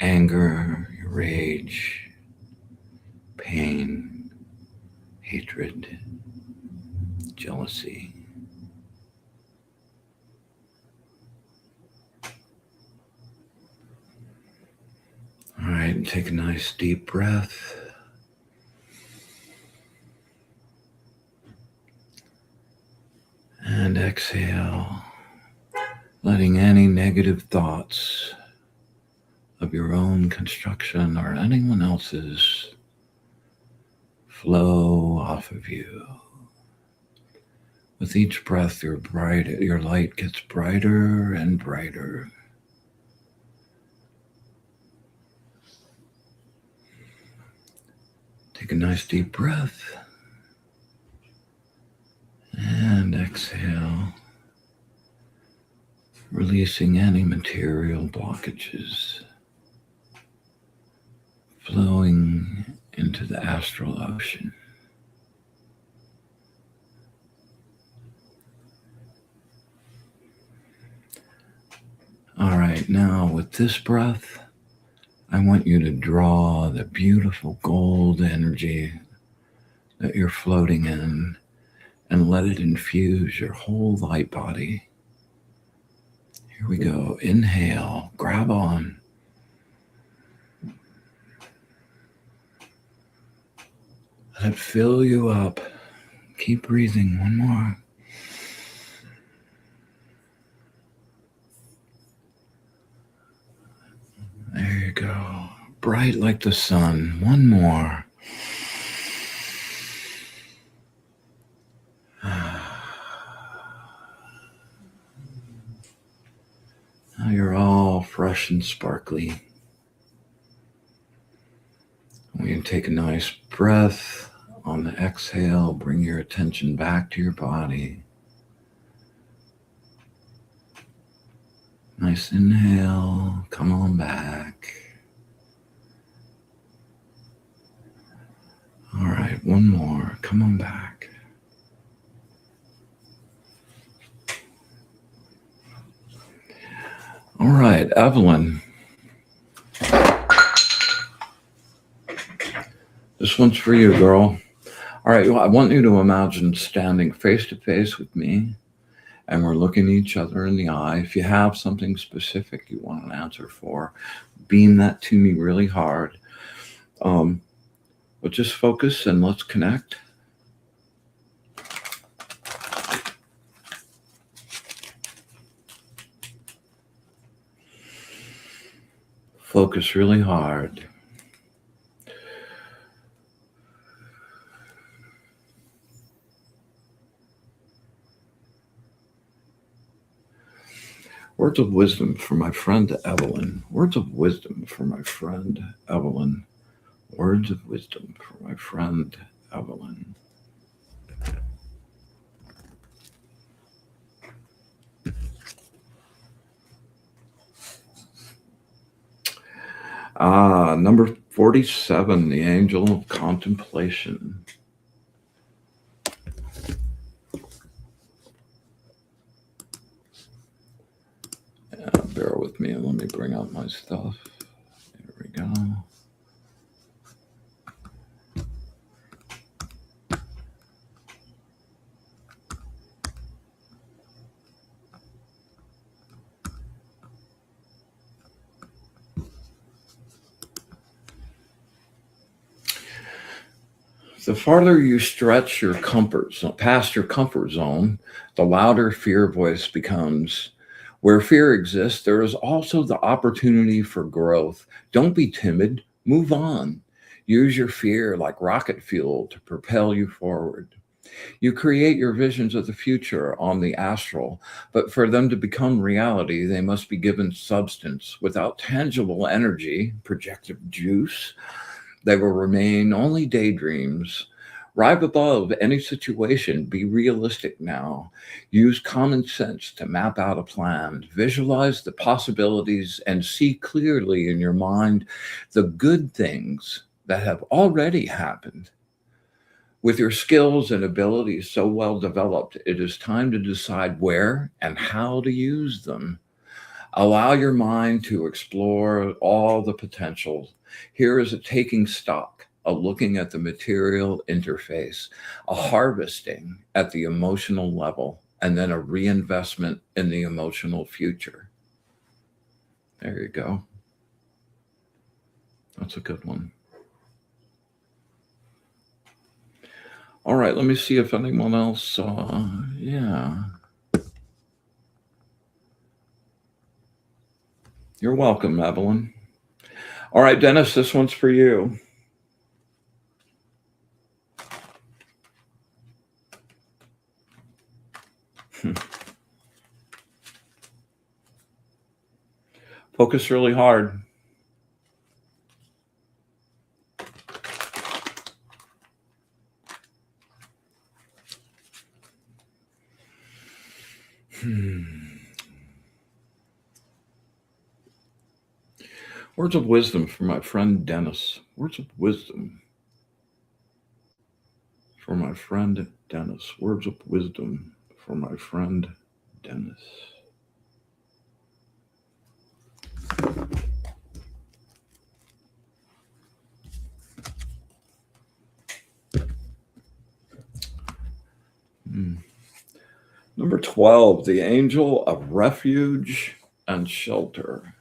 Anger, rage, pain, hatred, jealousy. All right, take a nice deep breath. And exhale, letting any negative thoughts of your own construction or anyone else's flow off of you. With each breath, your light gets brighter and brighter. Take a nice deep breath and exhale, releasing any material blockages, flowing into the astral ocean. All right, now with this breath, I want you to draw the beautiful gold energy that you're floating in and let it infuse your whole light body. Here we go. Inhale, grab on. Let it fill you up. Keep breathing. One more. There you go. Bright like the sun. One more. Now you're all fresh and sparkly. We can take a nice breath. On the exhale, bring your attention back to your body. Nice inhale, come on back. All right, one more, come on back. All right, Evelyn. This one's for you, girl. All right, well, I want you to imagine standing face to face with me, and we're looking each other in the eye. If you have something specific you want an answer for, beam that to me really hard. But just focus and let's connect. Focus really hard. Words of wisdom for my friend Evelyn. Words of wisdom for my friend Evelyn. Words of wisdom for my friend Evelyn. Number 47, the angel of contemplation. Bear with me and let me bring out my stuff. There we go. The farther you stretch your comfort zone, past your comfort zone, the louder fear voice becomes. Where fear exists, there is also the opportunity for growth. Don't be timid, move on. Use your fear like rocket fuel to propel you forward. You create your visions of the future on the astral, but for them to become reality, they must be given substance. Without tangible energy, projective juice, they will remain only daydreams. Rise above any situation. Be realistic now. Use common sense to map out a plan. Visualize the possibilities and see clearly in your mind the good things that have already happened. With your skills and abilities so well developed, it is time to decide where and how to use them. Allow your mind to explore all the potential. Here is a taking stock, a looking at the material interface, a harvesting at the emotional level, and then a reinvestment in the emotional future. There you go. That's a good one. All right, let me see if anyone else, yeah. You're welcome, Evelyn. All right, Dennis, this one's for you. Focus really hard. Words of wisdom for my friend Dennis. Words of wisdom for my friend Dennis. Words of wisdom for my friend Dennis. Number 12, the angel of refuge and shelter.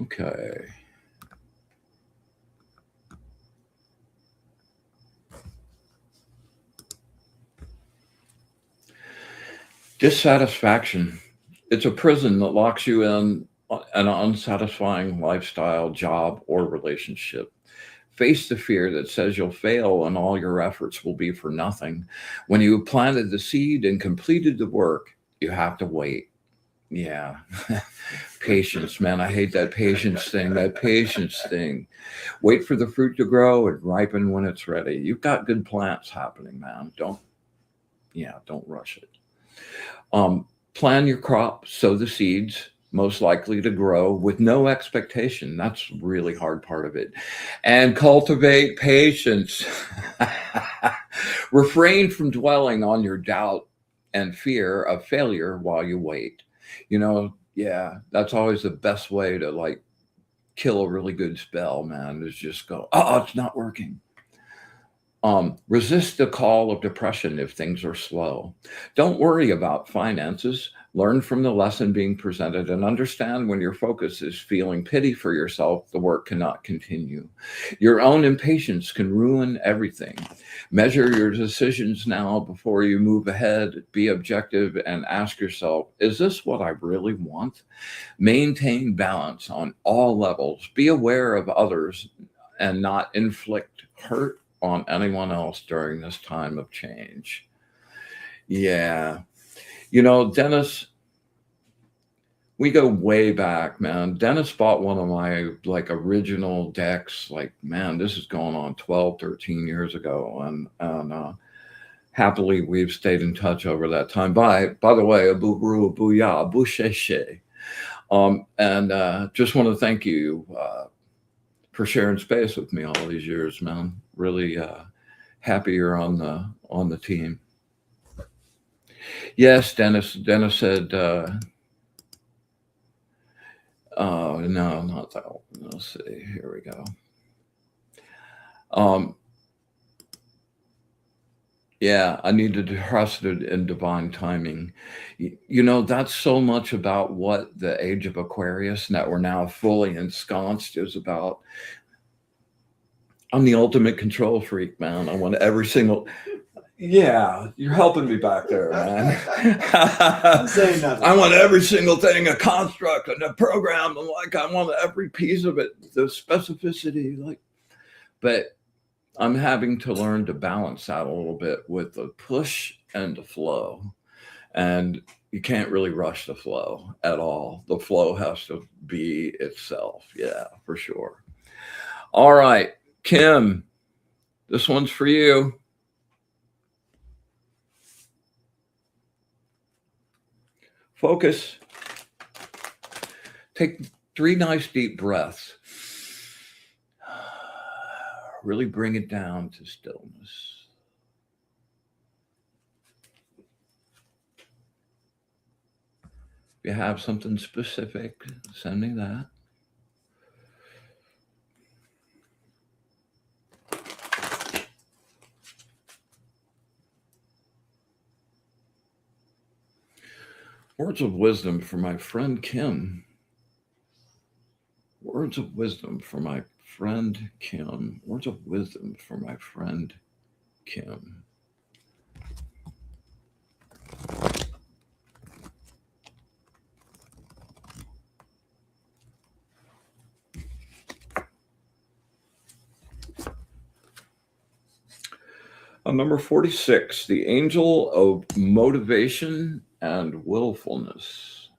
Okay. Dissatisfaction. It's a prison that locks you in an unsatisfying lifestyle, job, or relationship. Face the fear that says you'll fail and all your efforts will be for nothing. When you planted the seed and completed the work, you have to wait. Yeah. Patience, man. I hate that patience thing. Wait for the fruit to grow and ripen when it's ready. You've got good plants happening, man. Don't rush it. Plan your crop, sow the seeds, most likely to grow with no expectation. That's really hard part of it. And cultivate patience. Refrain from dwelling on your doubt and fear of failure while you wait. That's always the best way to kill a really good spell, man, is just go, oh, it's not working. Resist the call of depression if things are slow. Don't worry about finances. Learn from the lesson being presented and understand when your focus is feeling pity for yourself, the work cannot continue. Your own impatience can ruin everything. Measure your decisions now before you move ahead. Be objective and ask yourself, is this what I really want? Maintain balance on all levels. Be aware of others and not inflict hurt on anyone else during this time of change. Yeah. Dennis, we go way back, man. Dennis bought one of my original decks. This is going on 12, 13 years ago. And happily we've stayed in touch over that time. By the way, abu bru, abu ya, abu sheshe. And just want to thank you for sharing space with me all these years, man. Really happy you're on the team. Yes, Dennis said, oh, no, not that one. Let's see. Here we go. Yeah, I need to trust it in divine timing. You know, that's so much about what the age of Aquarius that we're now fully ensconced is about. I'm the ultimate control freak, man. I want every single. Yeah, you're helping me back there, man.
I'm saying nothing.
I want every single thing, a construct and a program, and like I want every piece of it, the specificity, like. But I'm having to learn to balance that a little bit with the push and the flow. And you can't really rush the flow at all. The flow has to be itself. Yeah, for sure. All right, Kim, this one's for you. Focus. Take 3 nice deep breaths. Really bring it down to stillness. If you have something specific, send me that. Words of wisdom for my friend Kim. Words of wisdom for my friend Kim. Words of wisdom for my friend Kim. Number 46, the angel of motivation and willfulness.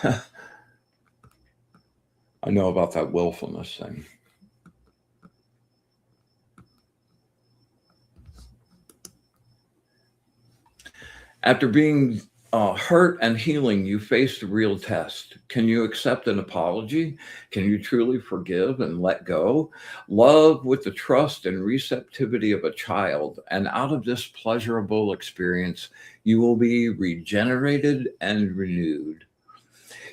I know about that willfulness thing. After being hurt and healing, you face the real test. Can you accept an apology? Can you truly forgive and let go? Love with the trust and receptivity of a child. And out of this pleasurable experience, you will be regenerated and renewed.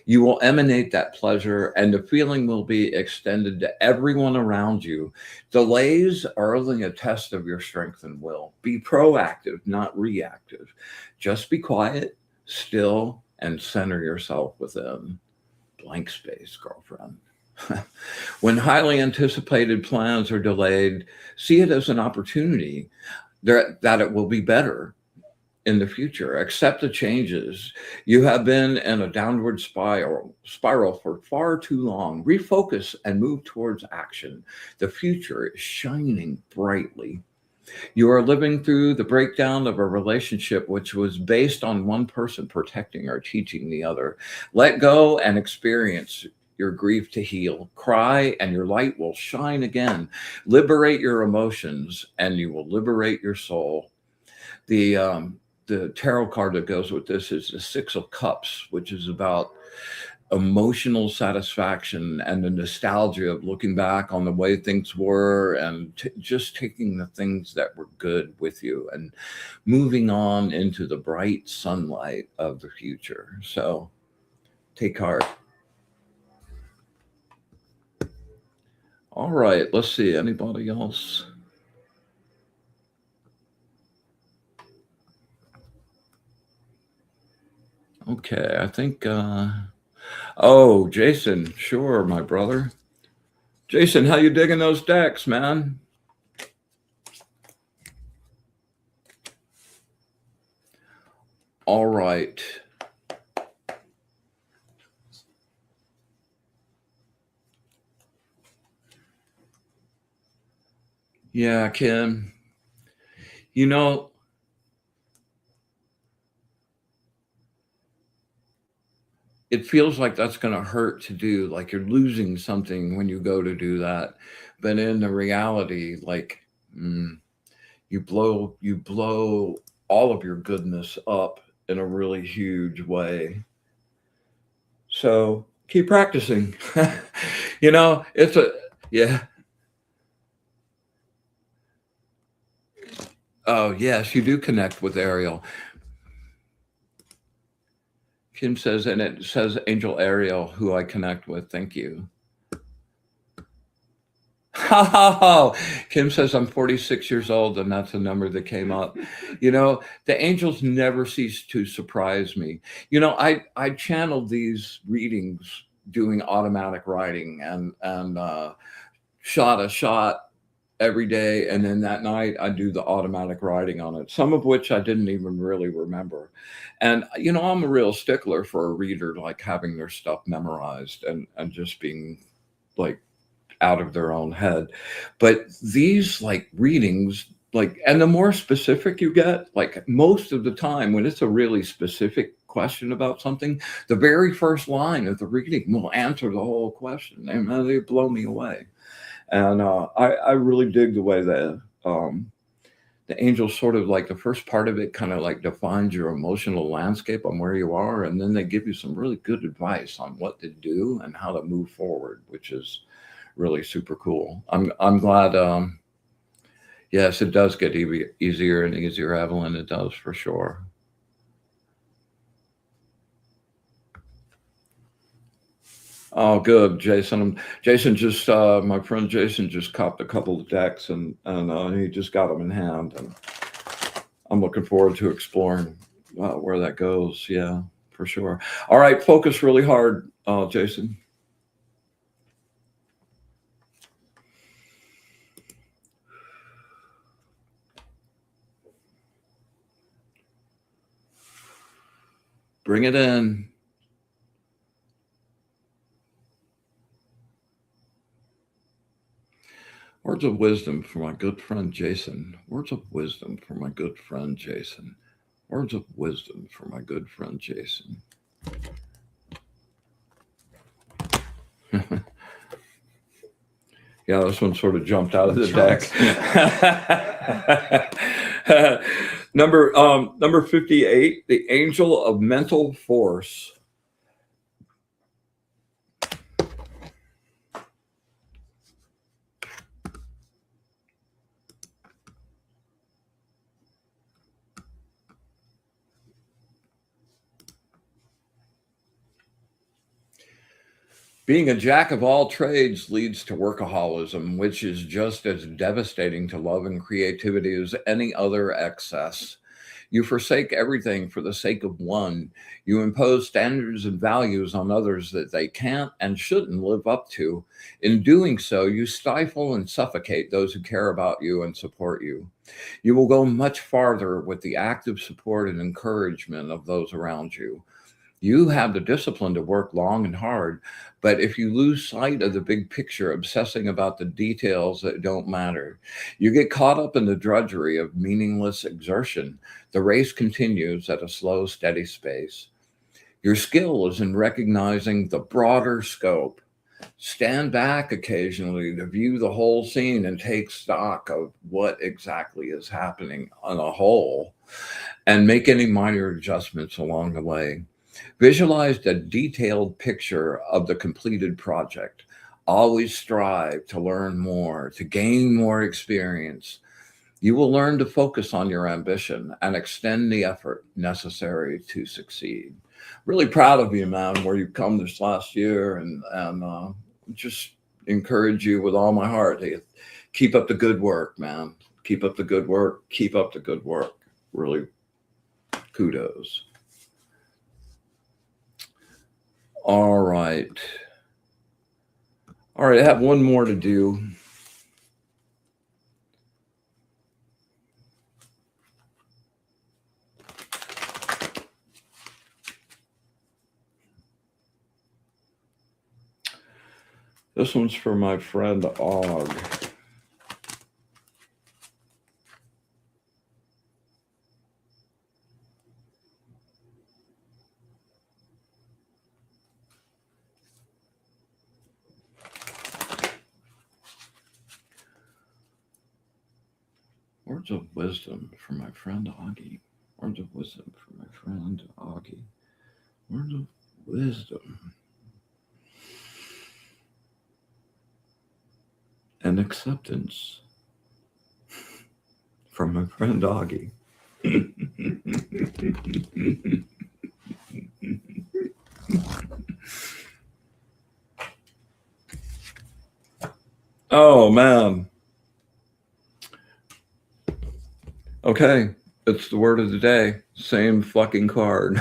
You will emanate that pleasure, and the feeling will be extended to everyone around you. Delays are only a test of your strength and will. Be proactive, not reactive. Just be quiet, still, and center yourself within. Blank space, girlfriend. When highly anticipated plans are delayed, see it as an opportunity that it will be better in the future. Accept the changes. You have been in a downward spiral for far too long. Refocus and move towards action. The future is shining brightly. You are living through the breakdown of a relationship which was based on one person protecting or teaching the other. Let go and experience your grief to heal. Cry and your light will shine again. Liberate your emotions and you will liberate your soul. The tarot card that goes with this is the Six of Cups, which is about emotional satisfaction and the nostalgia of looking back on the way things were and just taking the things that were good with you and moving on into the bright sunlight of the future. So take heart. All right, let's see. Anybody else? Okay, I think oh, Jason, sure, my brother. Jason, how you digging those decks, man? All right. Yeah, Kim. You know, it feels like that's going to hurt to do, like you're losing something when you go to do that. But in the reality, like you blow all of your goodness up in a really huge way. So keep practicing. It's a yeah. Oh yes, you do connect with Ariel. Kim says, and it says Angel Ariel, who I connect with. Thank you. Oh, Kim says I'm 46 years old, and that's a number that came up. The angels never cease to surprise me. I channeled these readings doing automatic writing and shot a shot every day, and then that night I do the automatic writing on it, some of which I didn't even really remember. And I'm a real stickler for a reader, like having their stuff memorized and just being like out of their own head. But these like readings, like, and the more specific you get, like most of the time when it's a really specific question about something, the very first line of the reading will answer the whole question, and they blow me away. And I really dig the way that the angels sort of, like, the first part of it kind of like defines your emotional landscape on where you are, and then they give you some really good advice on what to do and how to move forward, which is really super cool. I'm glad. Yes, it does get easier and easier, Evelyn. It does, for sure. Oh, good, Jason. My friend Jason just copped a couple of decks, and he just got them in hand, and I'm looking forward to exploring where that goes. Yeah, for sure. All right, focus really hard, Jason. Bring it in. Words of wisdom for my good friend Jason. Words of wisdom for my good friend Jason. Words of wisdom for my good friend Jason. Yeah, this one sort of jumped out of the deck. Number 58, the angel of mental force. Being a jack of all trades leads to workaholism, which is just as devastating to love and creativity as any other excess. You forsake everything for the sake of one. You impose standards and values on others that they can't and shouldn't live up to. In doing so, you stifle and suffocate those who care about you and support you. You will go much farther with the active support and encouragement of those around you. You have the discipline to work long and hard, but if you lose sight of the big picture, obsessing about the details that don't matter, you get caught up in the drudgery of meaningless exertion. The race continues at a slow, steady pace. Your skill is in recognizing the broader scope. Stand back occasionally to view the whole scene and take stock of what exactly is happening on a whole, and make any minor adjustments along the way. Visualize a detailed picture of the completed project. Always strive to learn more, to gain more experience. You will learn to focus on your ambition and extend the effort necessary to succeed. Really proud of you, man, where you've come this last year, and just encourage you with all my heart to keep up the good work, man. Keep up the good work. Keep up the good work. Really, kudos. All right. All right, I have one more to do. This one's for my friend Og. Words of wisdom for my friend Augie. Words of wisdom for my friend Augie. Words of wisdom. And acceptance from my friend Augie. Oh, man. Okay. It's the word of the day. Same fucking card.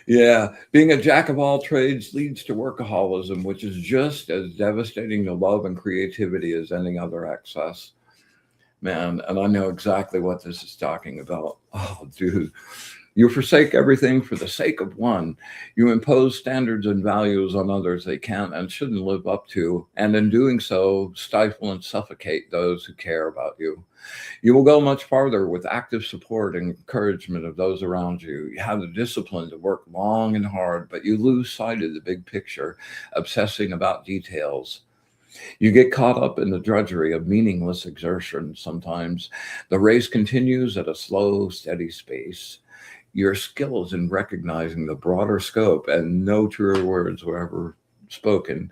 Yeah. Being a jack of all trades leads to workaholism, which is just as devastating to love and creativity as any other excess. Man, and I know exactly what this is talking about. Oh, dude. You forsake everything for the sake of one. You impose standards and values on others they can't and shouldn't live up to, and in doing so, stifle and suffocate those who care about you. You will go much farther with active support and encouragement of those around you. You have the discipline to work long and hard, but you lose sight of the big picture, obsessing about details. You get caught up in the drudgery of meaningless exertion sometimes. The race continues at a slow, steady pace. Your skills in recognizing the broader scope, and no truer words were ever spoken.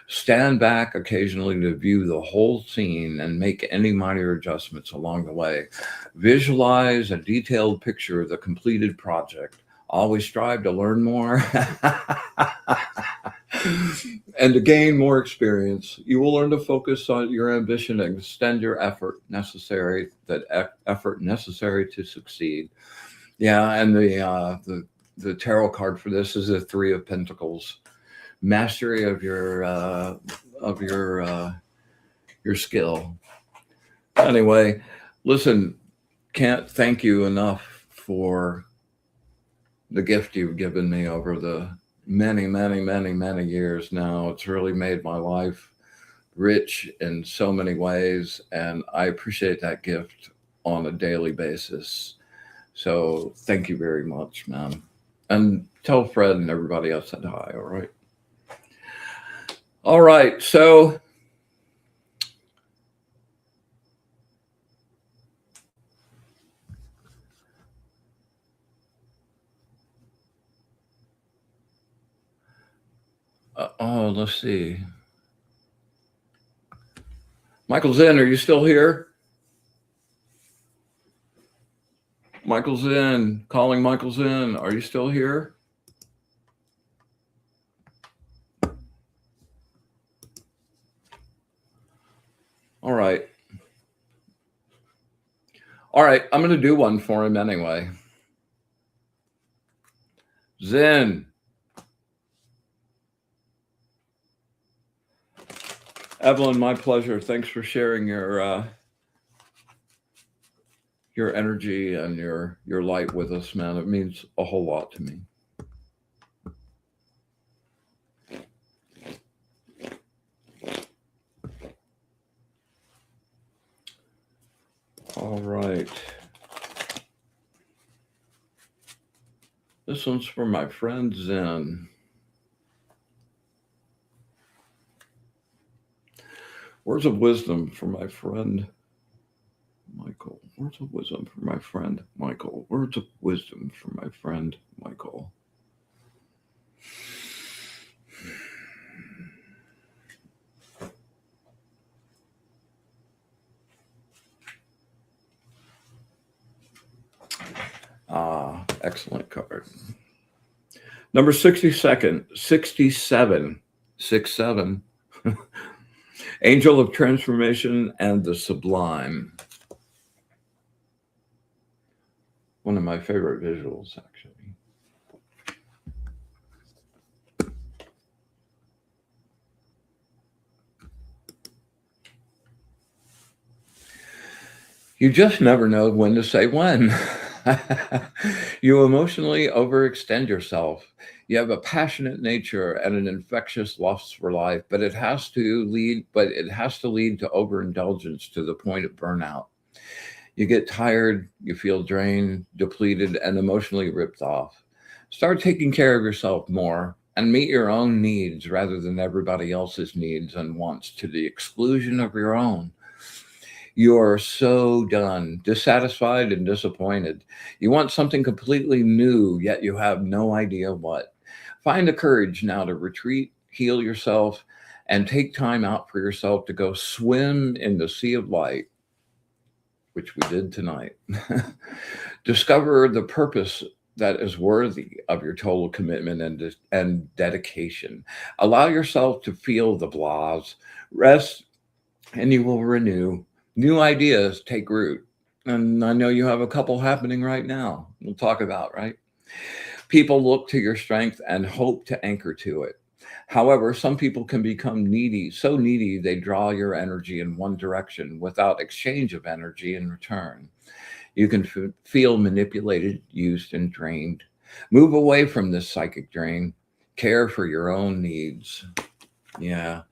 Stand back occasionally to view the whole scene and make any minor adjustments along the way. Visualize a detailed picture of the completed project. Always strive to learn more and to gain more experience. You will learn to focus on your ambition and extend your effort necessary to succeed. Yeah, and the tarot card for this is the Three of Pentacles. Mastery of your skill. Anyway, listen, can't thank you enough for the gift you've given me over the many years now. It's really made my life rich in so many ways, and I appreciate that gift on a daily basis. So thank you very much, man. And tell Fred and everybody else I said hi, all right? All right, so let's see. Michael Zinn, are you still here? Michael Zinn, calling Michael Zinn. Are you still here? All right. All right, I'm going to do one for him anyway. Zinn. Evelyn, my pleasure. Thanks for sharing your energy and your light with us, man. It means a whole lot to me. All right. This one's for my friend Zen. Words of wisdom for my friend Michael. Words of wisdom for my friend Michael. Words of wisdom for my friend Michael. Excellent card. Number 67. 67. Angel of Transformation and the Sublime. One of my favorite visuals, actually. You just never know when to say when. You emotionally overextend yourself. You have a passionate nature and an infectious lust for life, but it has to lead to overindulgence to the point of burnout. You get tired, you feel drained, depleted, and emotionally ripped off. Start taking care of yourself more and meet your own needs rather than everybody else's needs and wants to the exclusion of your own. You are so done, dissatisfied, and disappointed. You want something completely new, yet you have no idea what. Find the courage now to retreat, heal yourself, and take time out for yourself to go swim in the sea of light, which we did tonight. Discover the purpose that is worthy of your total commitment and dedication. Allow yourself to feel the blahs, rest, and you will renew. New ideas take root. And I know you have a couple happening right now. We'll talk about, right? People look to your strength and hope to anchor to it. However, some people can become needy, so needy they draw your energy in one direction without exchange of energy in return. You can feel manipulated, used, and drained. Move away from this psychic drain. Care for your own needs. Yeah.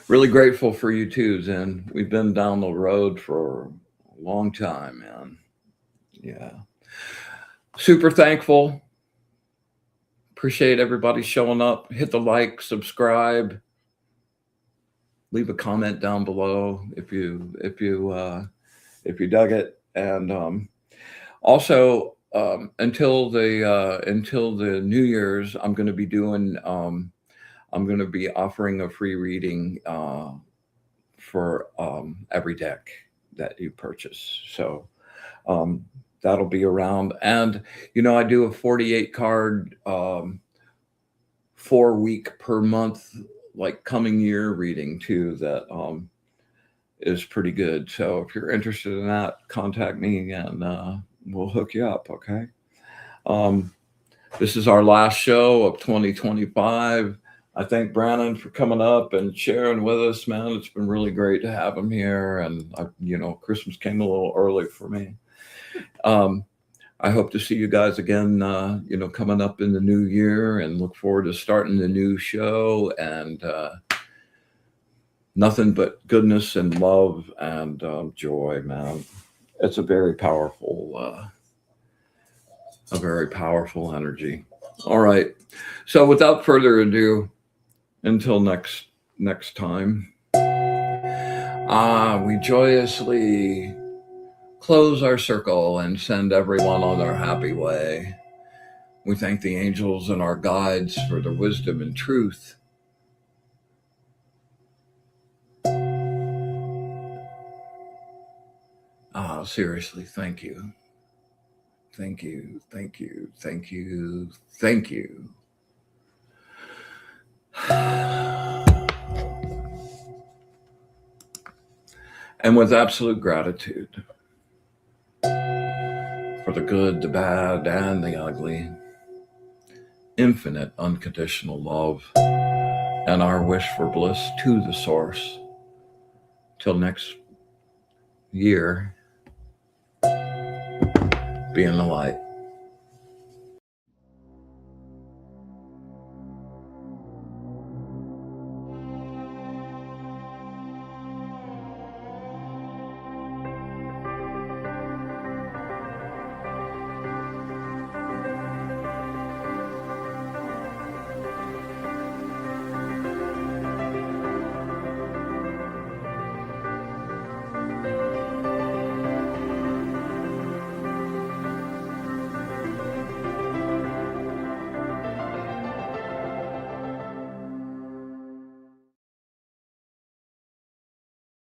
Really grateful for you too, Zen. We've been down the road for a long time, man. Yeah. Super thankful. Appreciate everybody showing up. Hit the like, subscribe, leave a comment down below if you dug it, and also until the New Year's, I'm going to be doing I'm going to be offering a free reading for every deck that you purchase. So that'll be around. And, I do a 48 card, 4-week per month, like coming year reading too, that is pretty good. So if you're interested in that, contact me and we'll hook you up. Okay. This is our last show of 2025. I thank Brandon for coming up and sharing with us, man. It's been really great to have him here. And, Christmas came a little early for me. I hope to see you guys again, coming up in the new year, and look forward to starting the new show, and nothing but goodness and love and joy, man. It's a very powerful energy. All right. So without further ado, until next time, we joyously close our circle and send everyone on their happy way. We thank the angels and our guides for their wisdom and truth. Seriously, thank you. Thank you, thank you, thank you, thank you. And with absolute gratitude for the good, the bad, and the ugly, infinite unconditional love, and our wish for bliss to the source. Till next year, be in the light.